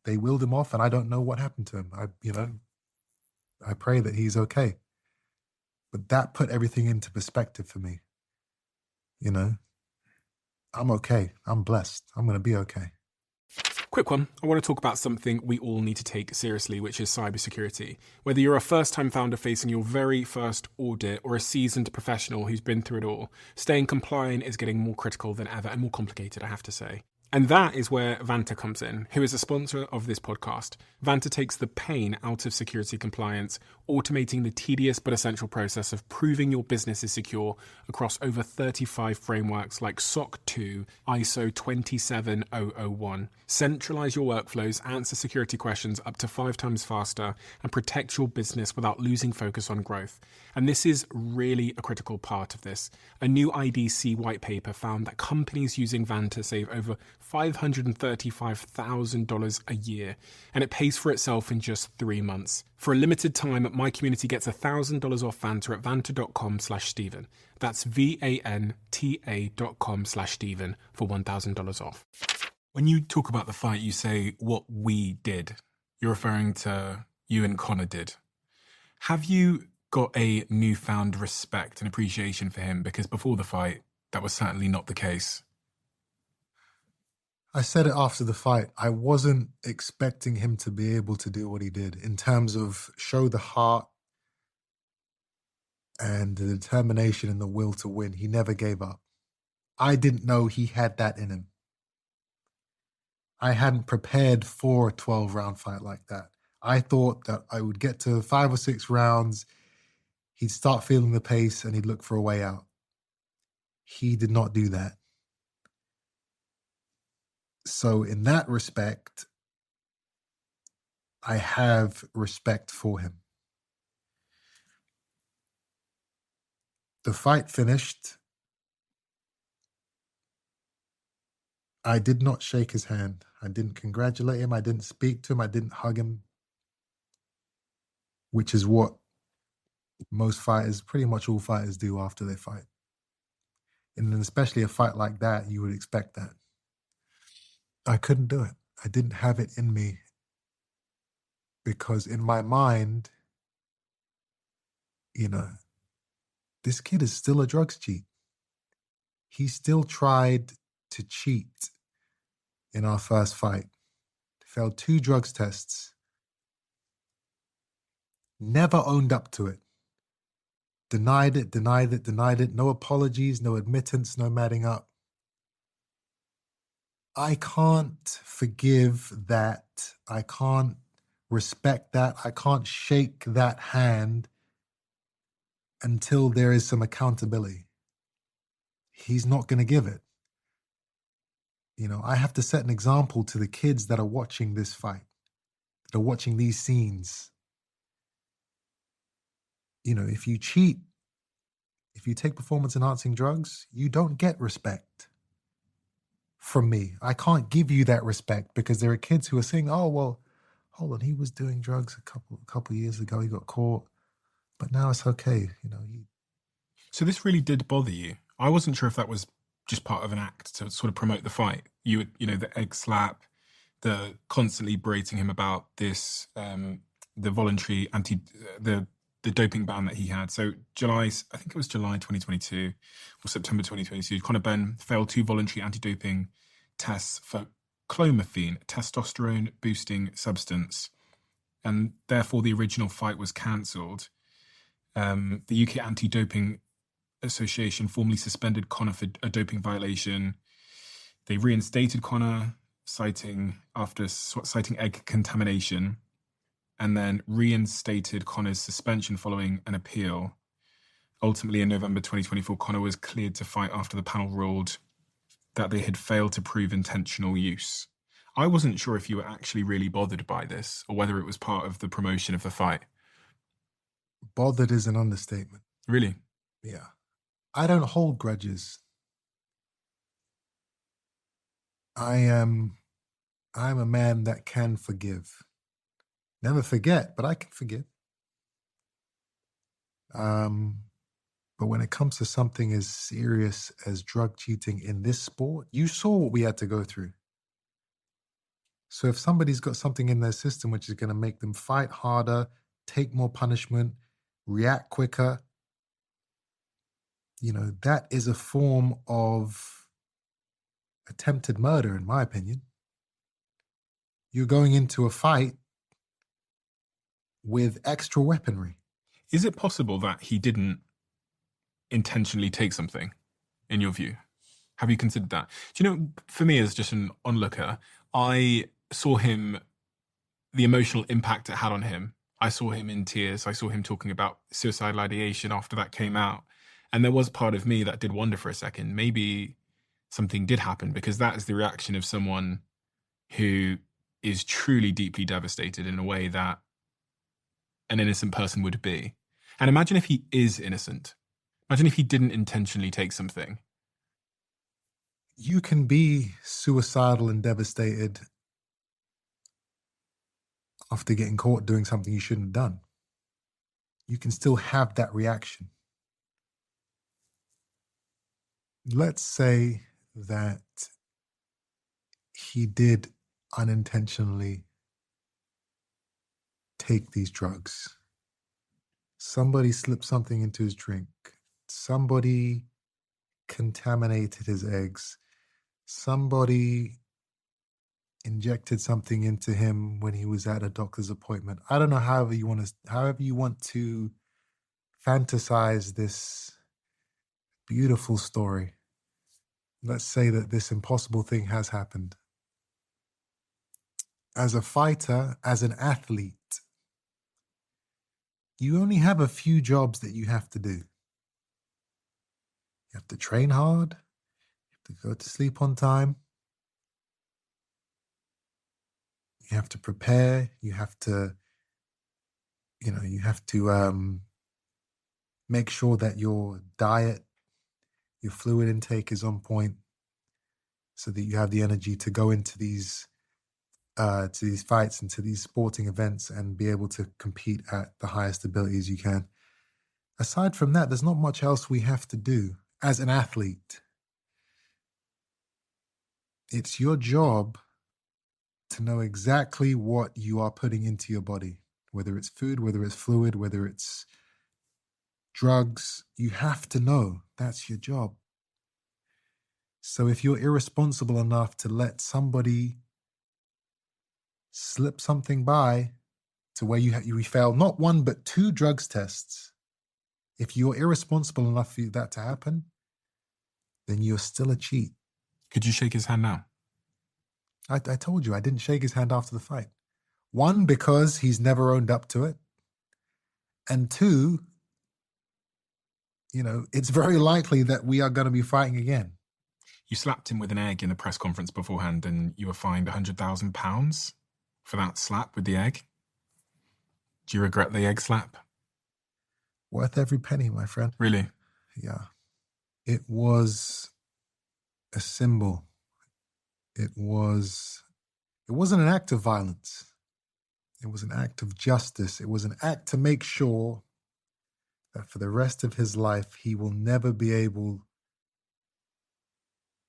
they wheeled him off and I don't know what happened to him. I pray that he's okay. But that put everything into perspective for me. I'm okay. I'm blessed. I'm going to be okay. Quick one. I want to talk about something we all need to take seriously, which is cybersecurity. Whether you're a first-time founder facing your very first audit or a seasoned professional who's been through it all, staying compliant is getting more critical than ever and more complicated, I have to say. And that is where Vanta comes in, who is a sponsor of this podcast. Vanta takes the pain out of security compliance, automating the tedious but essential process of proving your business is secure across over 35 frameworks like SOC 2, ISO 27001. Centralize your workflows, answer security questions up to 5 times faster, and protect your business without losing focus on growth. And this is really a critical part of this. A new IDC white paper found that companies using Vanta save over $535,000 a year, and it pays for itself in just 3 months. For a limited time, my community gets $1,000 off Vanta at vanta.com/Stephen. That's VANTA.com/Stephen for $1,000 off. When you talk about the fight, you say what we did. You're referring to you and Conor did. Have you got a newfound respect and appreciation for him? Because before the fight, that was certainly not the case. I said it after the fight. I wasn't expecting him to be able to do what he did in terms of show the heart and the determination and the will to win. He never gave up. I didn't know he had that in him. I hadn't prepared for a 12-round fight like that. I thought that I would get to 5 or 6 rounds, he'd start feeling the pace and he'd look for a way out. He did not do that. So in that respect, I have respect for him. The fight finished. I did not shake his hand. I didn't congratulate him. I didn't speak to him. I didn't hug him, which is what most fighters, pretty much all fighters, do after they fight. And especially a fight like that, you would expect that. I couldn't do it. I didn't have it in me because in my mind, this kid is still a drugs cheat. He still tried to cheat in our first fight. Failed 2 drugs tests. Never owned up to it. Denied it. No apologies, no admittance, no matting up. I can't forgive that. I can't respect that. I can't shake that hand until there is some accountability. He's not going to give it. I have to set an example to the kids that are watching this fight, that are watching these scenes. If you cheat, if you take performance-enhancing drugs, you don't get respect from me. I can't give you that respect because there are kids who are saying, oh, well, hold on, he was doing drugs a couple years ago, he got caught, but now it's okay. So this really did bother you. I wasn't sure if that was just part of an act to sort of promote the fight. The egg slap, the constantly berating him about this, the voluntary the doping ban that he had. So I think it was July 2022 or September 2022, Connor Benn failed 2 voluntary anti-doping tests for clomiphene, testosterone boosting substance, and therefore the original fight was cancelled. The UK Anti-Doping Association formally suspended Conor for a doping violation. They reinstated Conor, citing egg contamination, and then reinstated Conor's suspension following an appeal. Ultimately, in November 2024, Conor was cleared to fight after the panel ruled that they had failed to prove intentional use. I wasn't sure if you were actually really bothered by this or whether it was part of the promotion of the fight. Bothered is an understatement. Really? Yeah. I don't hold grudges. I'm a man that can forgive. Never forget, but I can forgive. But when it comes to something as serious as drug cheating in this sport, you saw what we had to go through. So if somebody's got something in their system which is going to make them fight harder, take more punishment, react quicker, that is a form of attempted murder, in my opinion. You're going into a fight with extra weaponry. Is it possible that he didn't intentionally take something, in your view? Have you considered that? Do you know, for me as just an onlooker, I saw him, the emotional impact it had on him. I saw him in tears. I saw him talking about suicidal ideation after that came out. And there was part of me that did wonder for a second, maybe something did happen, because that is the reaction of someone who is truly deeply devastated in a way that an innocent person would be. And imagine if he is innocent. Imagine if he didn't intentionally take something. You can be suicidal and devastated after getting caught doing something you shouldn't have done. You can still have that reaction. Let's say that he did unintentionally take these drugs. Somebody slipped something into his drink. Somebody contaminated his eggs. Somebody injected something into him when he was at a doctor's appointment. I don't know, however you want to fantasize this beautiful story. Let's say that this impossible thing has happened. As a fighter, as an athlete, you only have a few jobs that you have to do. You have to train hard. You have to go to sleep on time. You have to prepare. You have to make sure that your diet, your fluid intake is on point so that you have the energy to go into these fights and to these sporting events and be able to compete at the highest abilities you can. Aside from that, there's not much else we have to do as an athlete. It's your job to know exactly what you are putting into your body, whether it's food, whether it's fluid, whether it's drugs. You have to know. That's your job. So if you're irresponsible enough to let somebody slip something by to where you fail not one but two drugs tests, if you're irresponsible enough for that to happen, then you're still a cheat. Could you shake his hand now? I told you I didn't shake his hand after the fight. One, because he's never owned up to it. And two, it's very likely that we are going to be fighting again. You slapped him with an egg in the press conference beforehand and you were fined £100,000 for that slap with the egg. Do you regret the egg slap? Worth every penny, my friend. Really? Yeah. It was a symbol. It wasn't an act of violence. It was an act of justice. It was an act to make sure that for the rest of his life, he will never be able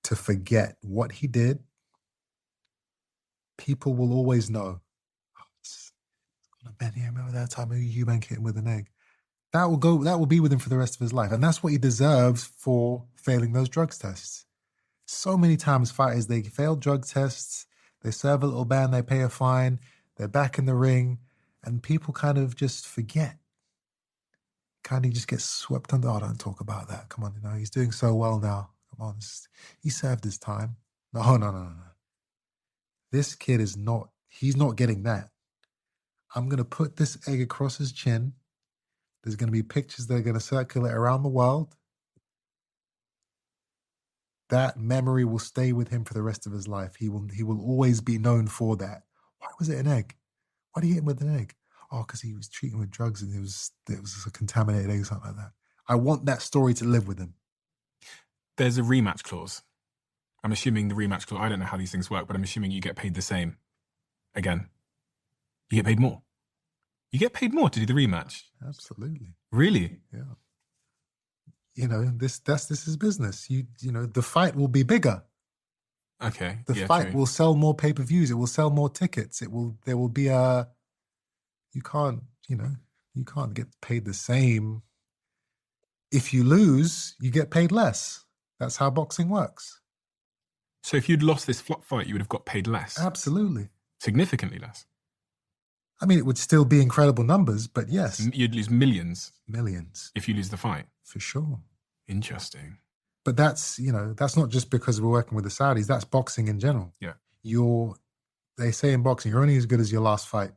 to forget what he did. People will always know. Conor Benn, yeah, remember that time Eubank hit him with an egg? That will be with him for the rest of his life. And that's what he deserves for failing those drugs tests. So many times fighters, they fail drug tests, they serve a little ban, they pay a fine, they're back in the ring, and people kind of just forget. Kind of just get swept under. Oh, don't talk about that. Come on, he's doing so well now. Come on, he served his time. No. This kid he's not getting that. I'm going to put this egg across his chin. There's going to be pictures that are going to circulate around the world. That memory will stay with him for the rest of his life. He will always be known for that. Why was it an egg? Why did he hit him with an egg? Oh, because he was treating with drugs and it was a contaminated egg or something like that. I want that story to live with him. There's a rematch clause. I'm assuming the rematch clause, I don't know how these things work, but I'm assuming you get paid the same again. You get paid more. You get paid more to do the rematch. Absolutely. Really? Yeah. this is business. The fight will be bigger. Okay. The Yeah, fight true. will sell more pay-per-views. It will sell more tickets. There will be you can't, you can't get paid the same. If you lose, you get paid less. That's how boxing works. So if you'd lost this fight, you would have got paid less. Absolutely. Significantly less. I mean, it would still be incredible numbers, but yes. You'd lose millions. Millions. If you lose the fight. For sure. Interesting. But that's not just because we're working with the Saudis. That's boxing in general. Yeah. They say in boxing, you're only as good as your last fight.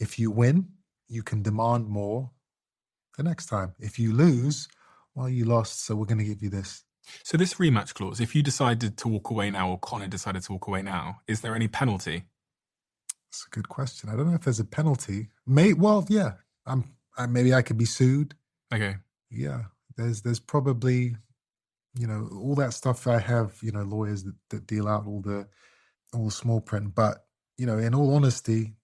If you win, you can demand more the next time. If you lose, well, you lost, so we're going to give you this. So this rematch clause, if you decided to walk away now or Conor decided to walk away now, is there any penalty? That's a good question. I don't know if there's a penalty. Yeah. Maybe I could be sued. Okay. Yeah. There's probably, all that stuff. I have, lawyers that deal out all the small print. But, in all honesty,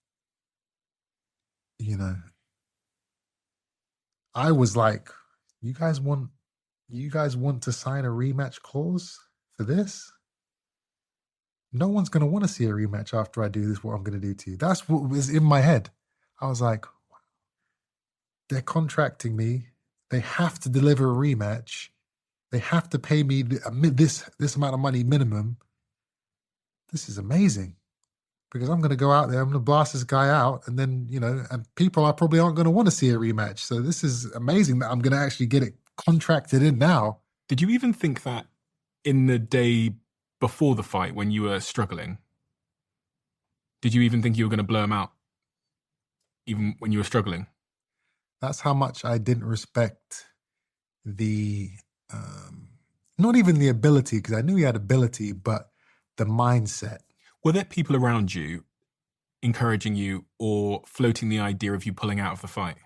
I was like, you guys want to sign a rematch clause for this? No one's going to want to see a rematch after I do this, what I'm going to do to you. That's what was in my head. I was like, wow. They're contracting me. They have to deliver a rematch. They have to pay me this amount of money minimum. This is amazing. Because I'm going to go out there, I'm going to blast this guy out, and then, and people probably aren't going to want to see a rematch. So this is amazing that I'm going to actually get it contracted in now. Did you even think that in the day before the fight when you were struggling? Did you even think you were going to blow him out? Even when you were struggling? That's how much I didn't respect the, not even the ability, because I knew he had ability, but the mindset. Were there people around you encouraging you or floating the idea of you pulling out of the fight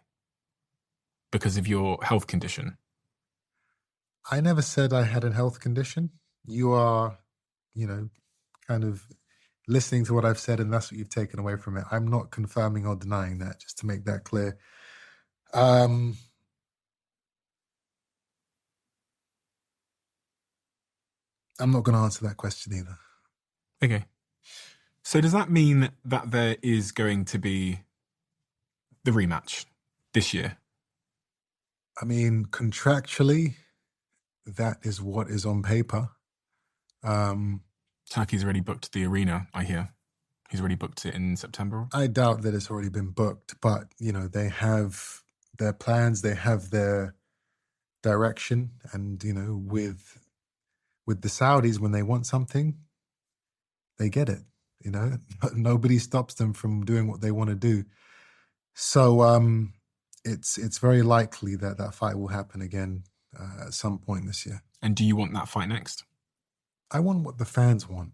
because of your health condition? I never said I had a health condition. You are, kind of listening to what I've said, and that's what you've taken away from it. I'm not confirming or denying that, just to make that clear. I'm not going to answer that question either. Okay. So does that mean that there is going to be the rematch this year? I mean, contractually, that is what is on paper. Turkey's already booked the arena, I hear. He's already booked it in September. I doubt that it's already been booked, but, they have their plans, they have their direction, and, with the Saudis, when they want something, they get it. Nobody stops them from doing what they want to do. So it's very likely that fight will happen again at some point this year. And do you want that fight next? I want what the fans want.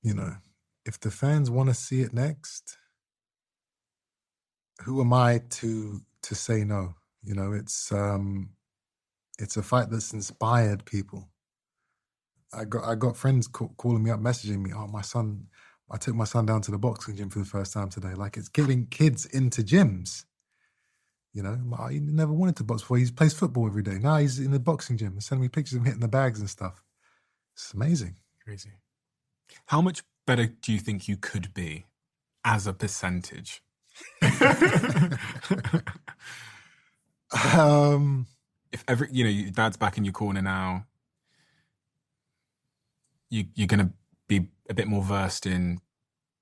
If the fans want to see it next, who am I to say no? It's a fight that's inspired people. I got friends calling me up, messaging me. Oh, I took my son down to the boxing gym for the first time today. Like, it's getting kids into gyms. He never wanted to box before. He plays football every day. Now he's in the boxing gym and sending me pictures of him hitting the bags and stuff. It's amazing. Crazy. How much better do you think you could be as a percentage? If your dad's back in your corner now, you're going to be a bit more versed in,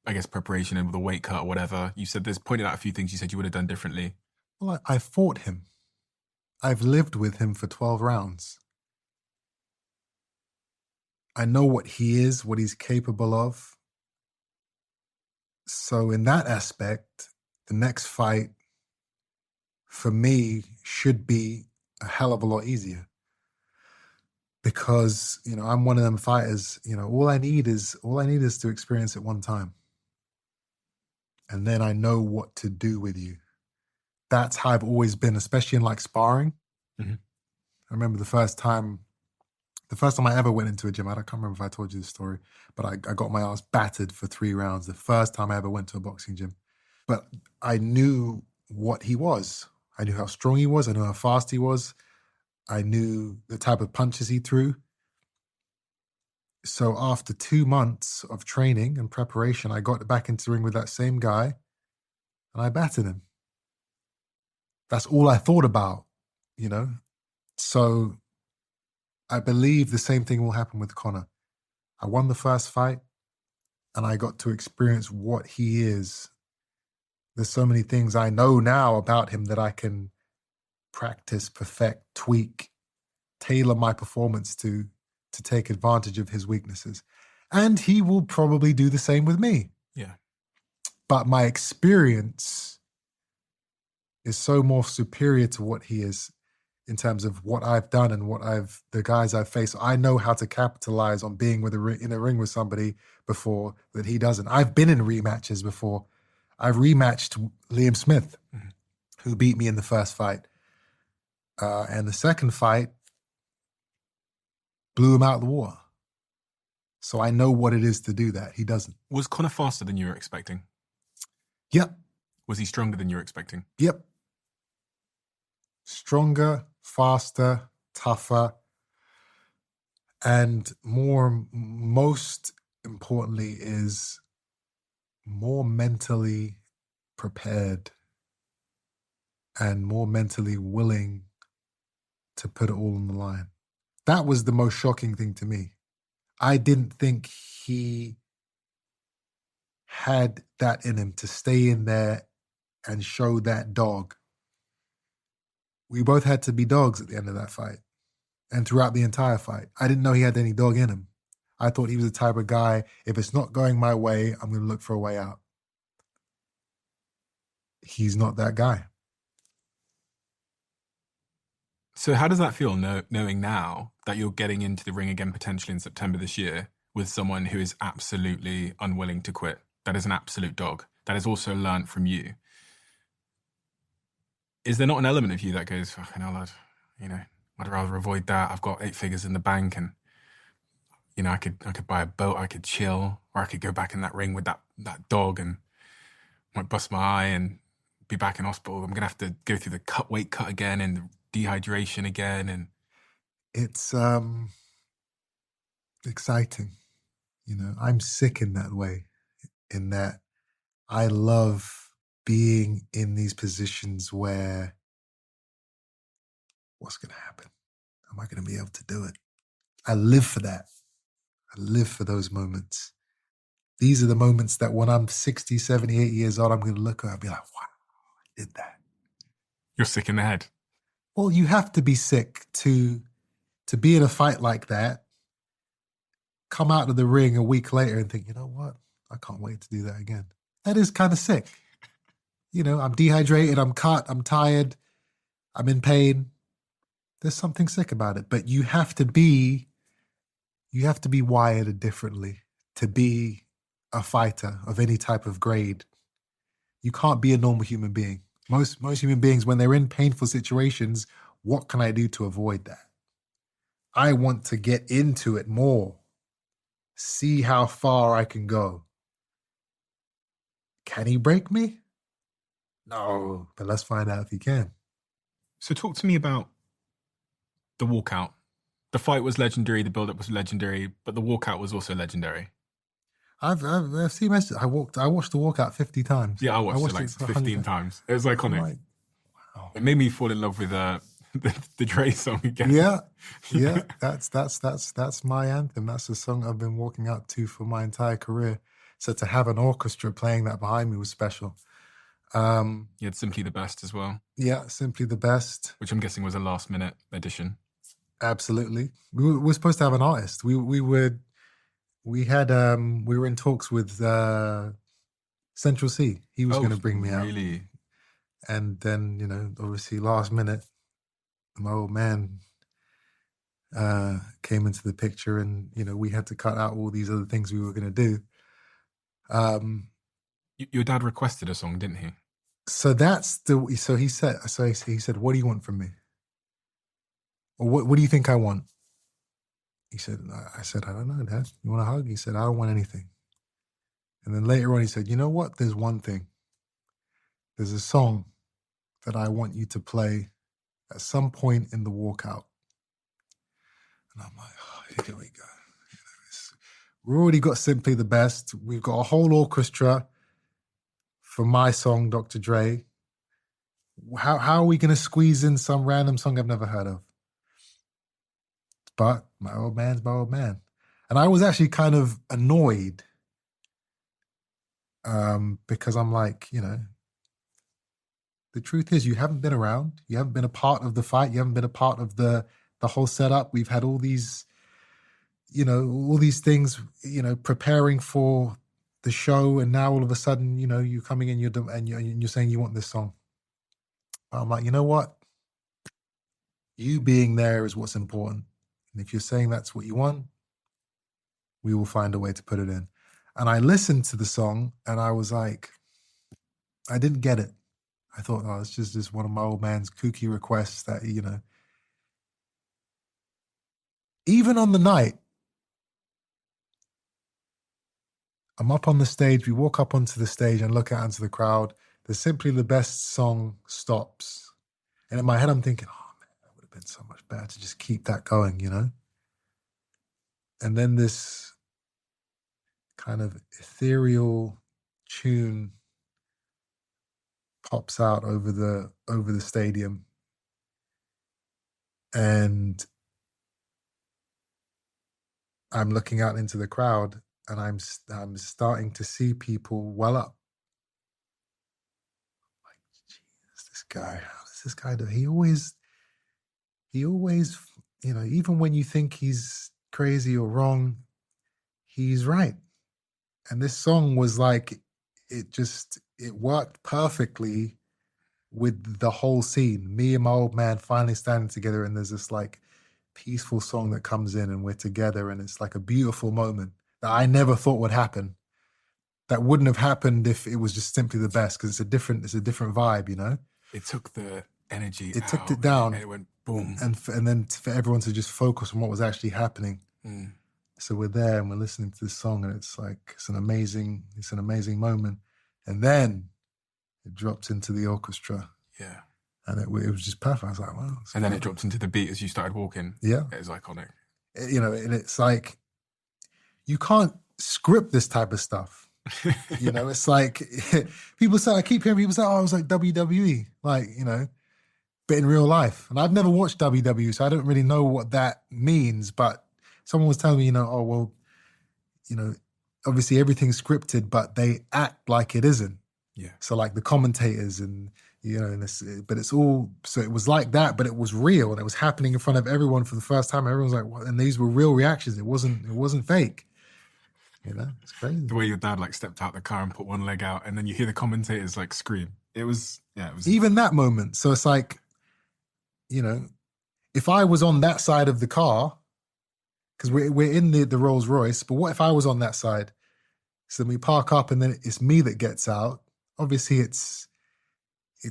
I guess, preparation and with a weight cut or whatever. You said pointed out a few things you said you would have done differently. Well, I fought him. I've lived with him for 12 rounds. I know what he is, what he's capable of. So in that aspect, the next fight for me should be a hell of a lot easier. Because, I'm one of them fighters, all I need is to experience it one time. And then I know what to do with you. That's how I've always been, especially in sparring. Mm-hmm. I remember the first time I ever went into a gym, I can't remember if I told you the story, but I got my ass battered for 3 rounds. The first time I ever went to a boxing gym. But I knew what he was. I knew how strong he was. I knew how fast he was. I knew the type of punches he threw. So after 2 months of training and preparation, I got back into the ring with that same guy and I battered him. That's all I thought about, you know? So I believe the same thing will happen with Conor. I won the first fight and I got to experience what he is. There's so many things I know now about him that I can practice, perfect, tweak, tailor my performance to take advantage of his weaknesses. And he will probably do the same with me. Yeah. But my experience is so more superior to what he is in terms of what I've done and the guys I've faced. I know how to capitalize on being in a ring with somebody before that he doesn't. I've been in rematches before. I've rematched Liam Smith, who beat me in the first fight. And the second fight blew him out of the water. So I know what it is to do that. He doesn't. Was Conor faster than you were expecting? Yep. Was he stronger than you were expecting? Yep. Stronger, faster, tougher, and most importantly is more mentally prepared and more mentally willing to put it all on the line. That was the most shocking thing to me. I didn't think he had that in him to stay in there and show that dog. We both had to be dogs at the end of that fight and throughout the entire fight. I didn't know he had any dog in him. I thought he was the type of guy, if it's not going my way, I'm going to look for a way out. He's not that guy. So how does that feel, knowing now that you're getting into the ring again potentially in September this year with someone who is absolutely unwilling to quit, that is an absolute dog, that has also learned from you? Is there not an element of you that goes, fucking hell, I'd rather avoid that. I've got 8 figures in the bank and, I could buy a boat, I could chill, or I could go back in that ring with that dog and might bust my eye and be back in hospital. I'm going to have to go through the weight cut again and the dehydration again. And it's exciting. I'm sick in that way, in that I love being in these positions where what's going to happen? Am I going to be able to do it? I live for that. I live for those moments. These are the moments that when I'm 60, 70, 80 years old, I'm going to look at it and be like, wow, I did that. You're sick in the head. Well, you have to be sick to be in a fight like that, come out of the ring a week later and think, you know what? I can't wait to do that again. That is kind of sick. I'm dehydrated, I'm cut, I'm tired, I'm in pain. There's something sick about it. But you have to be wired differently to be a fighter of any type of grade. You can't be a normal human being. Most human beings, when they're in painful situations, what can I do to avoid that? I want to get into it more, see how far I can go. Can he break me? No, but let's find out if he can. So talk to me about the walkout. The fight was legendary, the build-up was legendary, but the walkout was also legendary. I've seen messages. I watched the walkout 50 times. Yeah, I watched it like 15 times. It was iconic. Like, wow. It made me fall in love with the Dre song again. Yeah. That's my anthem. That's the song I've been walking up to for my entire career. So to have an orchestra playing that behind me was special. You had Simply the Best as well. Yeah, Simply the Best. Which I'm guessing was a last-minute addition. Absolutely. We were supposed to have an artist. We were in talks with Central C. He was going to bring me out. Really? And then, obviously last minute, my old man came into the picture and, we had to cut out all these other things we were going to do. Your dad requested a song, didn't he? So he said, what do you want from me? Or what do you think I want? I said, I don't know, Dad. You want a hug? He said, I don't want anything. And then later on he said, you know what? There's one thing. There's a song that I want you to play at some point in the walkout. And I'm like, oh, here we go. We've already got Simply the Best. We've got a whole orchestra for my song, Dr. Dre. How are we going to squeeze in some random song I've never heard of? But my old man's my old man. And I was actually kind of annoyed because I'm like, the truth is you haven't been around. You haven't been a part of the fight. You haven't been a part of the whole setup. We've had all these, all these things, preparing for the show. And now all of a sudden, you're coming in and you're saying you want this song. But I'm like, you know what? You being there is what's important. And if you're saying that's what you want, we will find a way to put it in. And I listened to the song and I was like, I didn't get it. I thought, oh, it's just one of my old man's kooky requests that, even on the night, I'm up on the stage, we walk up onto the stage and look out into the crowd. The Simply the Best song stops. And in my head, I'm thinking, oh man, that would have been so much better to just keep that going, And then this kind of ethereal tune pops out over the stadium. And I'm looking out into the crowd and I'm starting to see people well up. I'm like, Jesus, this guy, how does this guy do? He always, even when you think he's crazy or wrong, he's right. And this song was like, it worked perfectly with the whole scene. Me and my old man finally standing together, and there's this like peaceful song that comes in and we're together, and it's like a beautiful moment that I never thought would happen. That wouldn't have happened if it was just Simply the Best, because it's a different vibe, It took the energy It out, took it down. and it went boom. And then for everyone to just focus on what was actually happening. Mm. So we're there and we're listening to this song, and it's like, it's an amazing moment. And then it drops into the orchestra. Yeah. And it was just perfect. I was like, wow. And then it dropped into the beat as you started walking. Yeah. It was iconic. And it's like, you can't script this type of stuff. It's like, I keep hearing people say, oh, I was like WWE, but in real life. And I've never watched WWE, so I don't really know what that means. But someone was telling me, oh, well, obviously everything's scripted, but they act like it isn't. Yeah. So like the commentators and, but it's all, so it was like that, but it was real and it was happening in front of everyone for the first time. Everyone's like, what? And these were real reactions. It wasn't fake. It's crazy. The way your dad stepped out the car and put one leg out, and then you hear the commentators scream. It was even that moment. So it's like, if I was on that side of the car, because we're in the Rolls Royce, but what if I was on that side? So then we park up and then it's me that gets out. Obviously it's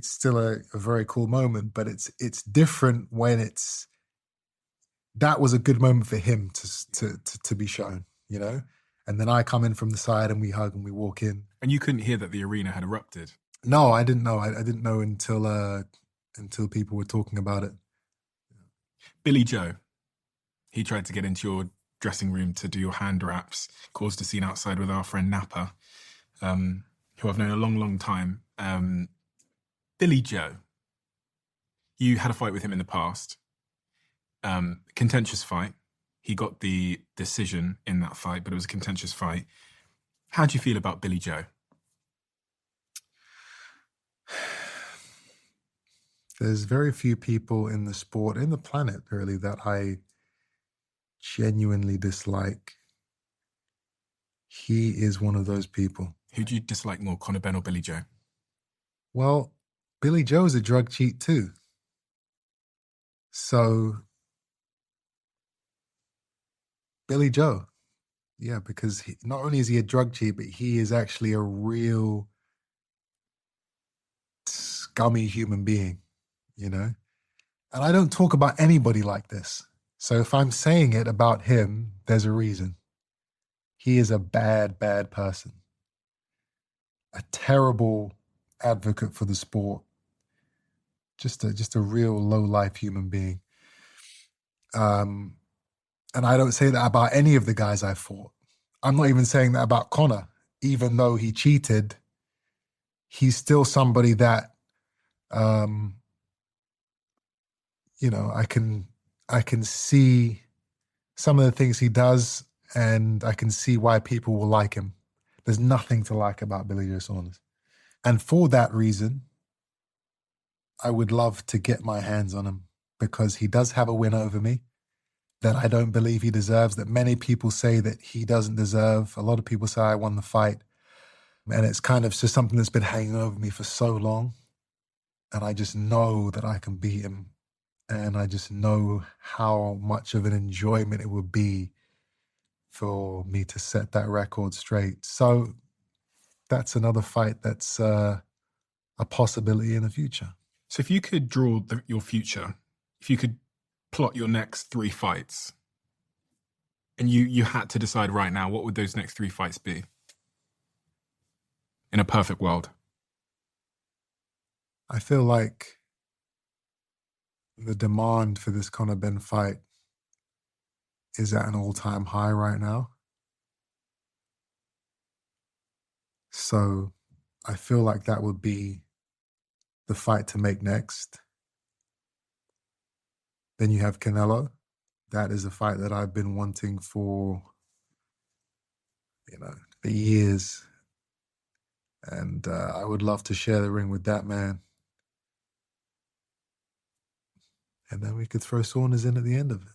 still a very cool moment, but it's different when that was a good moment for him to be shown, And then I come in from the side and we hug and we walk in. And you couldn't hear that the arena had erupted? No, I didn't know. I didn't know until people were talking about it. Billy Joe, he tried to get into your dressing room to do your hand wraps, caused a scene outside with our friend Napa, who I've known a long, long time. Billy Joe, you had a fight with him in the past. Contentious fight. He got the decision in that fight, but it was a contentious fight. How do you feel about Billy Joe? There's very few people in the sport, in the planet, really, that I genuinely dislike. He is one of those people. Who do you dislike more, Conor Benn or Billy Joe? Well, Billy Joe's a drug cheat too. So, Billy Joe. Yeah, because not only is he a drug cheat, but he is actually a real scummy human being, And I don't talk about anybody like this. So if I'm saying it about him, there's a reason. He is a bad, bad person. A terrible advocate for the sport. just a real low life human being. And I don't say that about any of the guys I fought. I'm not even saying that about Conor. Even though he cheated, he's still somebody that, you know, I can see some of the things he does, and I can see why people will like him. There's nothing to like about Billy Joe Saunders. And for that reason, I would love to get my hands on him, because he does have a win over me that I don't believe he deserves, that many people say that he doesn't deserve. A lot of people say I won the fight. And it's kind of just something that's been hanging over me for so long. And I just know that I can beat him. And I just know how much of an enjoyment it would be for me to set that record straight. So that's another fight that's a possibility in the future. So if you could draw your future, if you could plot your next 3 fights, and you had to decide right now, what would those next 3 fights be? In a perfect world. I feel like the demand for this Conor Benn fight is at an all-time high right now. So I feel like that would be the fight to make next. Then you have Canelo. That is a fight that I've been wanting for, for years. And I would love to share the ring with that man. And then we could throw Saunders in at the end of it,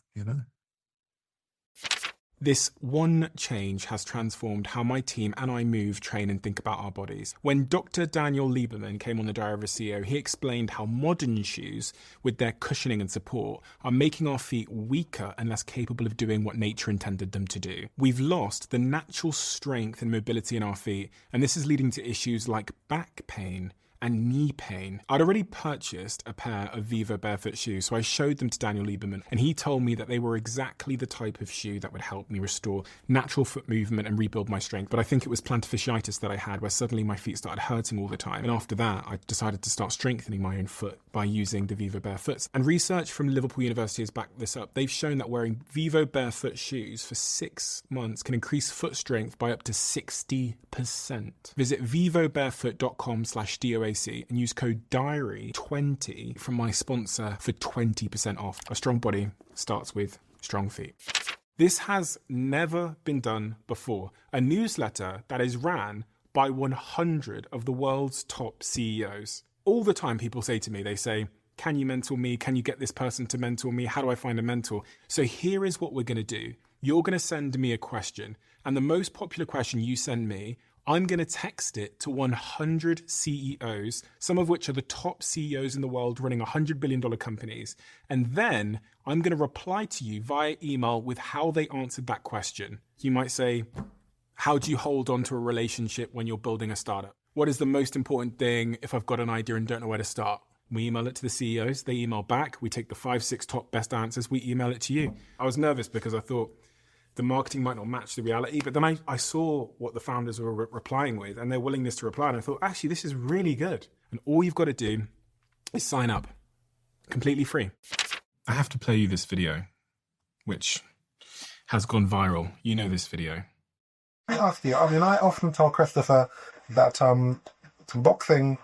This one change has transformed how my team and I move, train and think about our bodies. When Dr. Daniel Lieberman came on the Diary of a CEO, he explained how modern shoes, with their cushioning and support, are making our feet weaker and less capable of doing what nature intended them to do. We've lost the natural strength and mobility in our feet, and this is leading to issues like back pain and knee pain. I'd already purchased a pair of Vivo barefoot shoes, so I showed them to Daniel Lieberman, and he told me that they were exactly the type of shoe that would help me restore natural foot movement and rebuild my strength. But I think it was plantar fasciitis that I had, where suddenly my feet started hurting all the time. And after that, I decided to start strengthening my own foot by using the Vivo barefoots. And research from Liverpool University has backed this up. They've shown that wearing Vivo barefoot shoes for 6 months can increase foot strength by up to 60%. Visit vivobarefoot.com/DOAC and use code DIARY20 from my sponsor for 20% off. A strong body starts with strong feet. This has never been done before. A newsletter that is ran by 100 of the world's top CEOs. All the time people say to me, they say, can you mentor me? Can you get this person to mentor me? How do I find a mentor? So here is what we're going to do. You're going to send me a question, and the most popular question you send me, I'm going to text it to 100 CEOs, some of which are the top CEOs in the world running $100 billion companies. And then I'm going to reply to you via email with how they answered that question. You might say, how do you hold on to a relationship when you're building a startup? What is the most important thing if I've got an idea and don't know where to start? We email it to the CEOs. They email back. We take the 5-6 top best answers. We email it to you. I was nervous because I thought, the marketing might not match the reality, but then I saw what the founders were replying with and their willingness to reply, and I thought, actually, this is really good. And all you've got to do is sign up. Completely free. I have to play you this video, which has gone viral. You know this video. I ask you, I often tell Christopher that boxing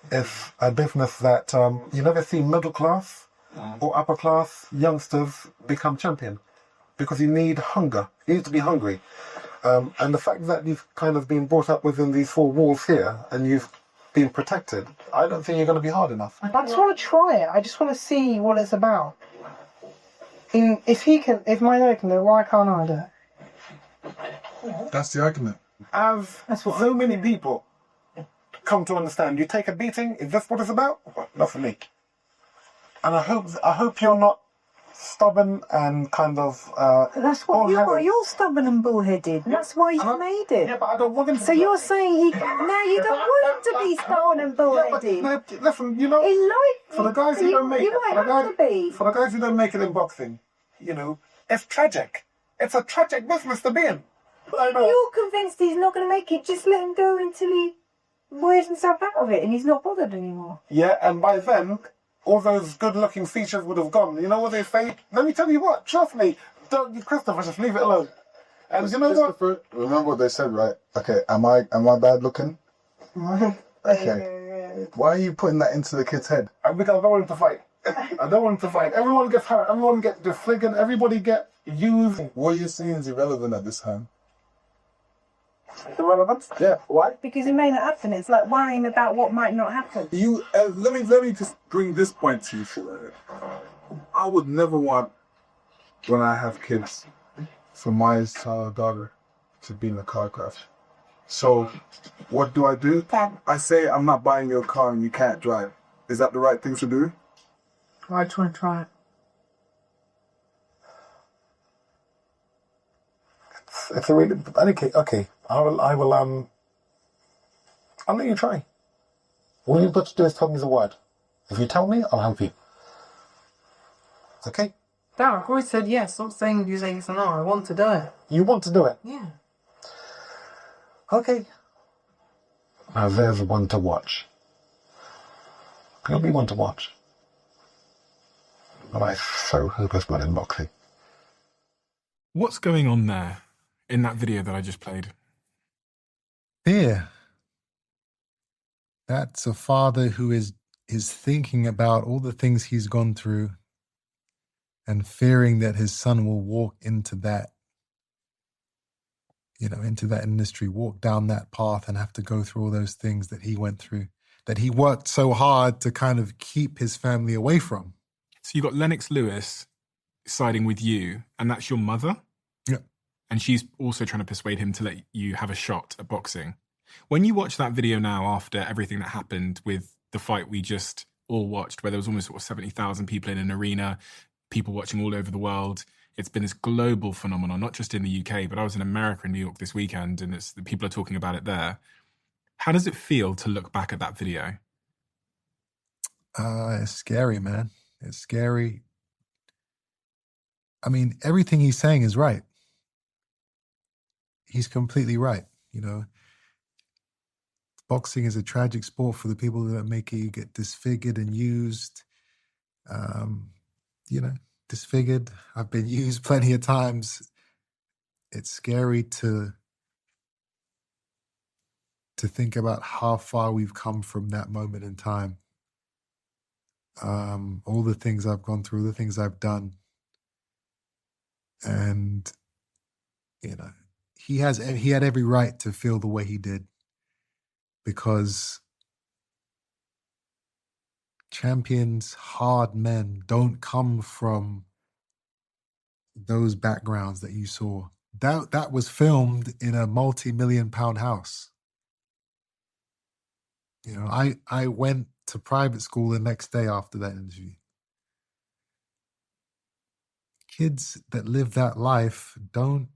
is a business that you never see middle class or upper class youngsters become champion. Because you need hunger. You need to be hungry. And the fact that you've kind of been brought up within these 4 walls here and you've been protected, I don't think you're going to be hard enough. I just want to try it. I just want to see what it's about. If my dad can do it, why can't I do it? That's the argument. So many people come to understand, you take a beating, is this what it's about? Well, not for me. And I hope you're not stubborn and kind of that's what you're stubborn and bullheaded. That's why you made it. Yeah, but I don't want him to. So you're saying you don't want him to be stubborn and bullheaded. No, listen, In life, for the guys who don't make it, for the guys who don't make it in boxing, it's tragic. It's a tragic business to be in. I know. You're convinced he's not going to make it. Just let him go until he wears himself out of it and he's not bothered anymore. Yeah, and by then all those good-looking features would have gone. You know what they say? Let me tell you what, trust me, don't, Christopher, just leave it alone. And you know what? Remember what they said, right? Okay, am I bad looking? Okay. Why are you putting that into the kid's head? Because I don't want him to fight. I don't want him to fight. Everyone gets hurt. Everyone gets disfigured. Everybody get used. What you're saying is irrelevant at this time. Irrelevant? Yeah. Why? Because it may not happen. It's like worrying about what might not happen. You let me just bring this point to you. I would never want, when I have kids, for my daughter to be in a car crash. So, what do? I say I'm not buying your car and you can't drive. Is that the right thing to do? I just want to try it. It's a really okay. I'll let you try. All you've got to do is tell me the word. If you tell me, I'll help you. It's okay. Dad, I've always said yes. Stop saying you say yes or no. I want to do it. You want to do it? Yeah. Okay. Now there's one to watch. There'll be one to watch. But I so hope it's not in boxing. What's going on there in that video that I just played? Fear. That's a father who is thinking about all the things he's gone through and fearing that his son will walk into that, into that industry, walk down that path and have to go through all those things that he went through, that he worked so hard to kind of keep his family away from. So you got Lennox Lewis siding with you, and that's your mother? Yeah. And she's also trying to persuade him to let you have a shot at boxing. When you watch that video now, after everything that happened with the fight we just all watched, where there was almost 70,000 people in an arena, people watching all over the world, it's been this global phenomenon, not just in the UK, but I was in America and New York this weekend, and people are talking about it there. How does it feel to look back at that video? It's scary, man. It's scary. I mean, everything he's saying is right. He's completely right. Boxing is a tragic sport for the people that make it. You get disfigured and used. Disfigured. I've been used plenty of times. It's scary to think about how far we've come from that moment in time. All the things I've gone through, the things I've done. And, he had every right to feel the way he did, because champions, hard men don't come from those backgrounds that you saw. That was filmed in a multi-million-pound house. I went to private school the next day after that interview. Kids that live that life don't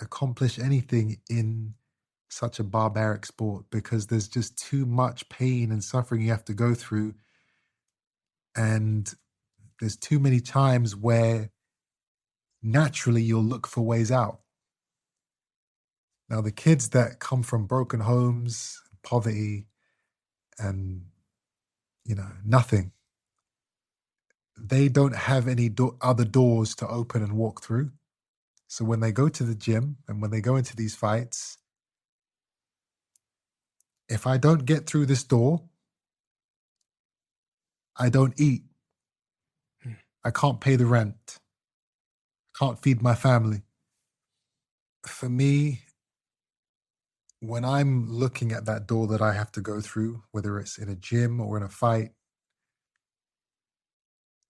accomplish anything in such a barbaric sport, because there's just too much pain and suffering you have to go through. And there's too many times where naturally you'll look for ways out. Now, the kids that come from broken homes, poverty, and, nothing, they don't have any other doors to open and walk through. So when they go to the gym and when they go into these fights, if I don't get through this door, I don't eat. I can't pay the rent. I can't feed my family. For me, when I'm looking at that door that I have to go through, whether it's in a gym or in a fight,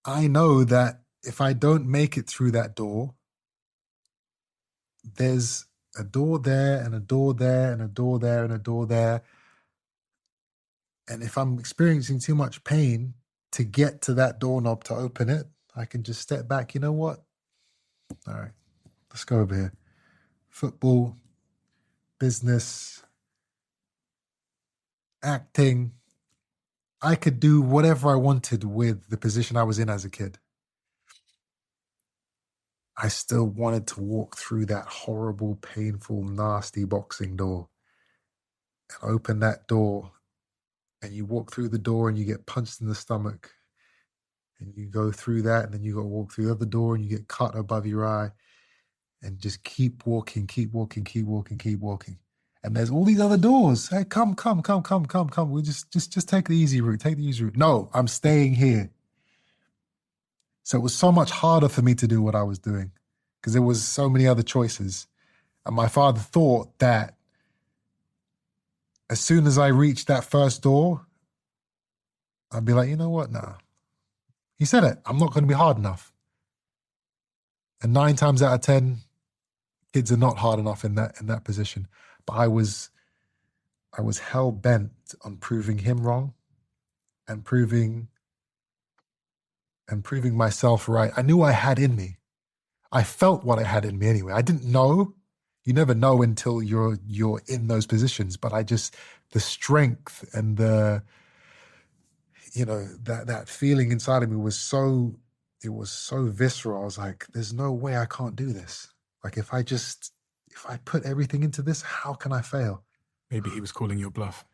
I know that if I don't make it through that door, there's a door there and a door there and a door there and a door there. And if I'm experiencing too much pain to get to that doorknob to open it, I can just step back. You know what? All right, let's go over here. Football, business, acting. I could do whatever I wanted with the position I was in as a kid. I still wanted to walk through that horrible, painful, nasty boxing door and open that door, and you walk through the door and you get punched in the stomach and you go through that, and then you got to walk through the other door, and you get cut above your eye, and just keep walking, keep walking, keep walking, keep walking. And there's all these other doors. Hey, come. We just take the easy route. Take the easy route. No, I'm staying here. So it was so much harder for me to do what I was doing because there was so many other choices. And my father thought that as soon as I reached that first door, I'd be like, you know what? Nah. He said it. I'm not going to be hard enough. And 9 times out of 10, kids are not hard enough in that position. But I was hell bent on proving him wrong and proving myself right. I knew I had in me. I felt what I had in me anyway. I didn't know. You never know until you're in those positions. But the strength and the, that feeling inside of me was so visceral. I was like, there's no way I can't do this. Like if I put everything into this, how can I fail? Maybe he was calling your bluff.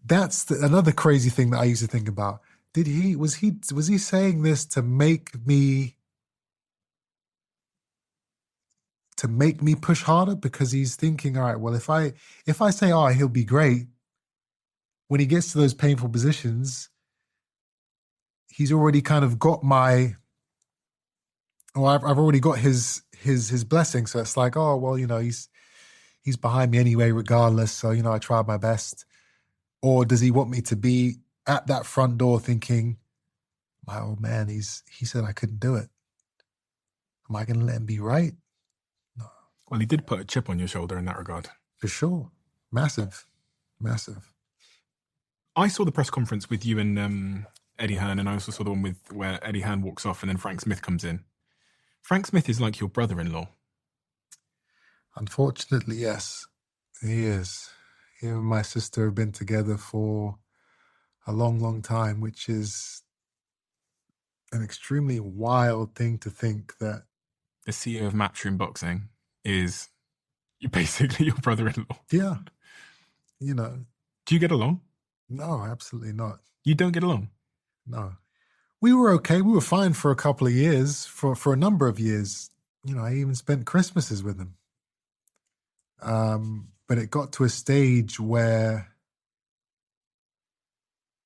That's another crazy thing that I used to think about. Was he saying this to make me push harder? Because he's thinking, all right, well, if I say, oh, he'll be great, when he gets to those painful positions, he's already kind of got I've already got his blessing. So it's like, oh, well, he's behind me anyway, regardless. So, I tried my best. Or does he want me to be at that front door thinking, my old man, he said I couldn't do it. Am I going to let him be right? No. Well, he did put a chip on your shoulder in that regard. For sure. Massive. I saw the press conference with you and Eddie Hearn, and I also saw the one where Eddie Hearn walks off and then Frank Smith comes in. Frank Smith is like your brother-in-law. Unfortunately, yes, he is. Him and my sister have been together for a long, long time, which is an extremely wild thing to think that the CEO of Matchroom Boxing is basically your brother-in-law. Yeah. Do you get along? No, absolutely not. You don't get along? No. We were okay. We were fine for a couple of years, for a number of years. I even spent Christmases with him. But it got to a stage where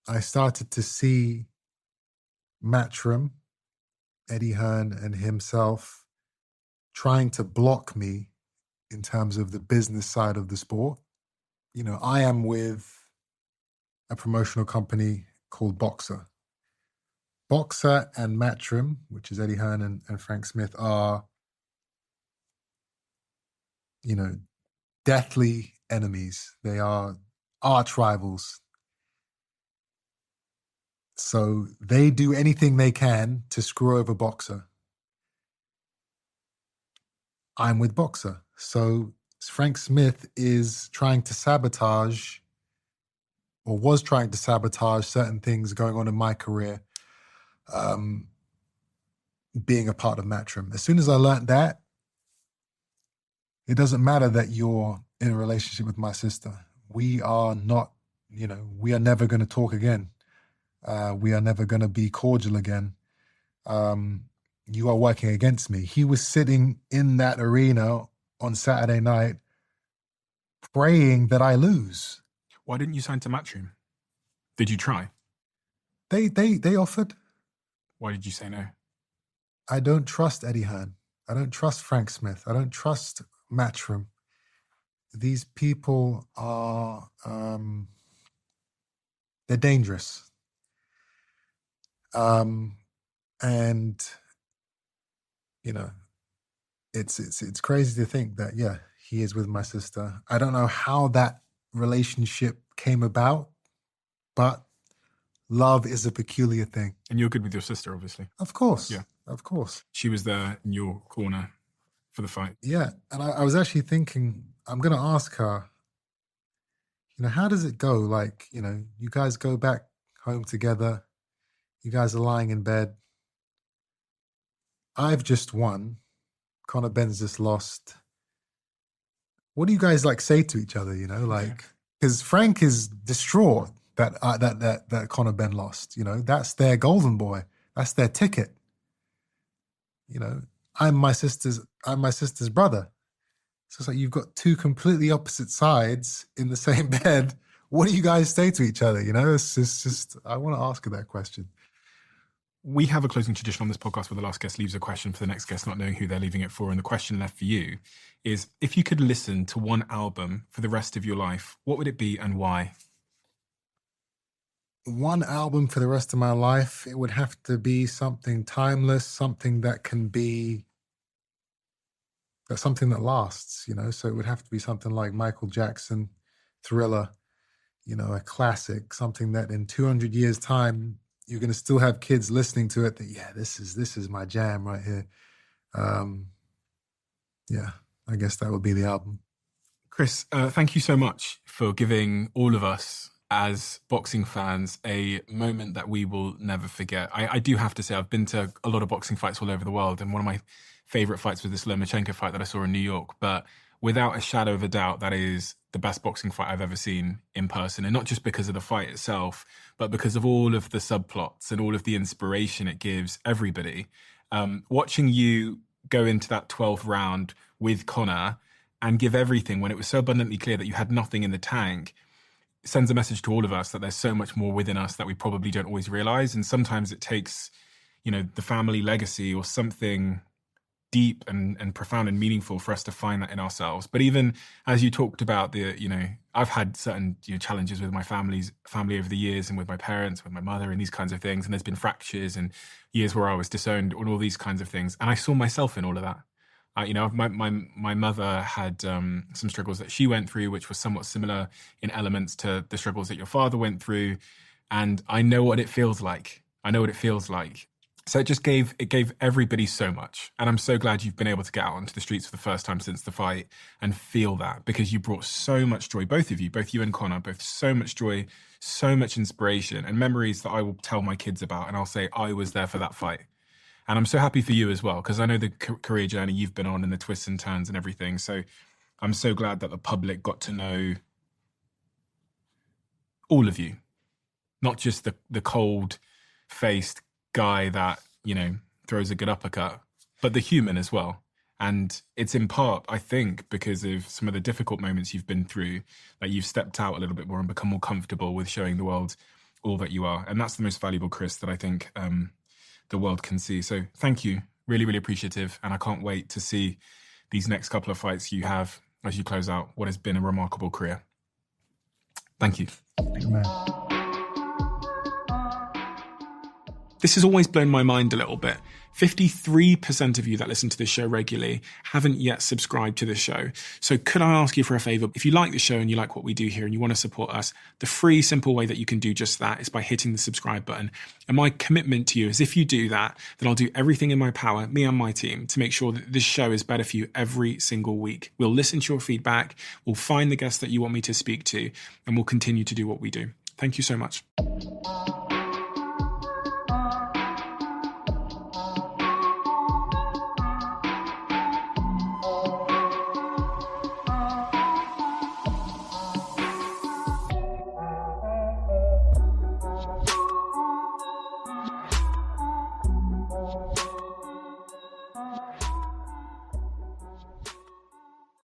I started to see Matchroom, Eddie Hearn and himself trying to block me in terms of the business side of the sport. I am with a promotional company called Boxer. Boxer and Matchroom, which is Eddie Hearn and Frank Smith, are, deathly enemies. They are arch rivals. So they do anything they can to screw over Boxer. I'm with Boxer. So Frank Smith is trying to sabotage, or was trying to sabotage, certain things going on in my career, being a part of Matchroom. As soon as I learned that, it doesn't matter that you're in a relationship with my sister. We are not, we are never going to talk again. We are never going to be cordial again. You are working against me. He was sitting in that arena on Saturday night praying that I lose. Why didn't you sign to Matchroom? Did you try? They offered. Why did you say no? I don't trust Eddie Hearn. I don't trust Frank Smith. I don't trust Matchroom. These people are, they're dangerous. And it's crazy to think that, yeah, he is with my sister. I don't know how that relationship came about, but love is a peculiar thing. And you're good with your sister, obviously. Of course. Yeah. Of course. She was there in your corner for the fight. Yeah. And I was actually thinking, I'm going to ask her, how does it go? Like, you guys go back home together. You guys are lying in bed. I've just won. Conor Benn's just lost. What do you guys say to each other? Because Frank is distraught that Conor Benn lost. That's their golden boy. That's their ticket. You know, I'm my sister's brother. So it's like you've got two completely opposite sides in the same bed. What do you guys say to each other? You know, it's just I want to ask her that question. We have a closing tradition on this podcast where the last guest leaves a question for the next guest, not knowing who they're leaving it for. And the question left for you is, if you could listen to one album for the rest of your life, what would it be and why? One album for the rest of my life, it would have to be something timeless, something that can be, that's something that lasts, you know? So it would have to be something like Michael Jackson, Thriller, you know, a classic, something that in 200 years' time, you're going to still have kids listening to it that, yeah, this is my jam right here. Yeah, I guess that would be the album. Chris, thank you so much for giving all of us as boxing fans a moment that we will never forget. I do have to say, I've been to a lot of boxing fights all over the world, and one of my favorite fights was this Lomachenko fight that I saw in New York. But without a shadow of a doubt, that is the best boxing fight I've ever seen in person. And not just because of the fight itself, but because of all of the subplots and all of the inspiration it gives everybody. Watching you go into that 12th round with Conor and give everything when it was so abundantly clear that you had nothing in the tank sends a message to all of us that there's so much more within us that we probably don't always realize. And sometimes it takes, you know, the family legacy or something deep and profound and meaningful for us to find that in ourselves. But even as you talked about I've had certain challenges with my family over the years, and with my parents, with my mother, and these kinds of things. And there's been fractures and years where I was disowned and all these kinds of things. And I saw myself in all of that. My mother had some struggles that she went through, which was somewhat similar in elements to the struggles that your father went through. And I know what it feels like. So it gave everybody so much. And I'm so glad you've been able to get out onto the streets for the first time since the fight and feel that, because you brought so much joy, both you and Conor, both so much joy, so much inspiration and memories that I will tell my kids about. And I'll say, I was there for that fight. And I'm so happy for you as well, because I know the career journey you've been on and the twists and turns and everything. So I'm so glad that the public got to know all of you, not just the cold-faced guy that, throws a good uppercut, but the human as well. And it's in part, I think, because of some of the difficult moments you've been through, that you've stepped out a little bit more and become more comfortable with showing the world all that you are. And that's the most valuable Chris that I think the world can see. So thank you. Really, really appreciative. And I can't wait to see these next couple of fights you have as you close out what has been a remarkable career. Thank you. Amen. This has always blown my mind a little bit. 53% of you that listen to this show regularly haven't yet subscribed to the show. So could I ask you for a favor? If you like the show and you like what we do here and you want to support us, the free, simple way that you can do just that is by hitting the subscribe button. And my commitment to you is, if you do that, then I'll do everything in my power, me and my team, to make sure that this show is better for you every single week. We'll listen to your feedback, we'll find the guests that you want me to speak to, and we'll continue to do what we do. Thank you so much.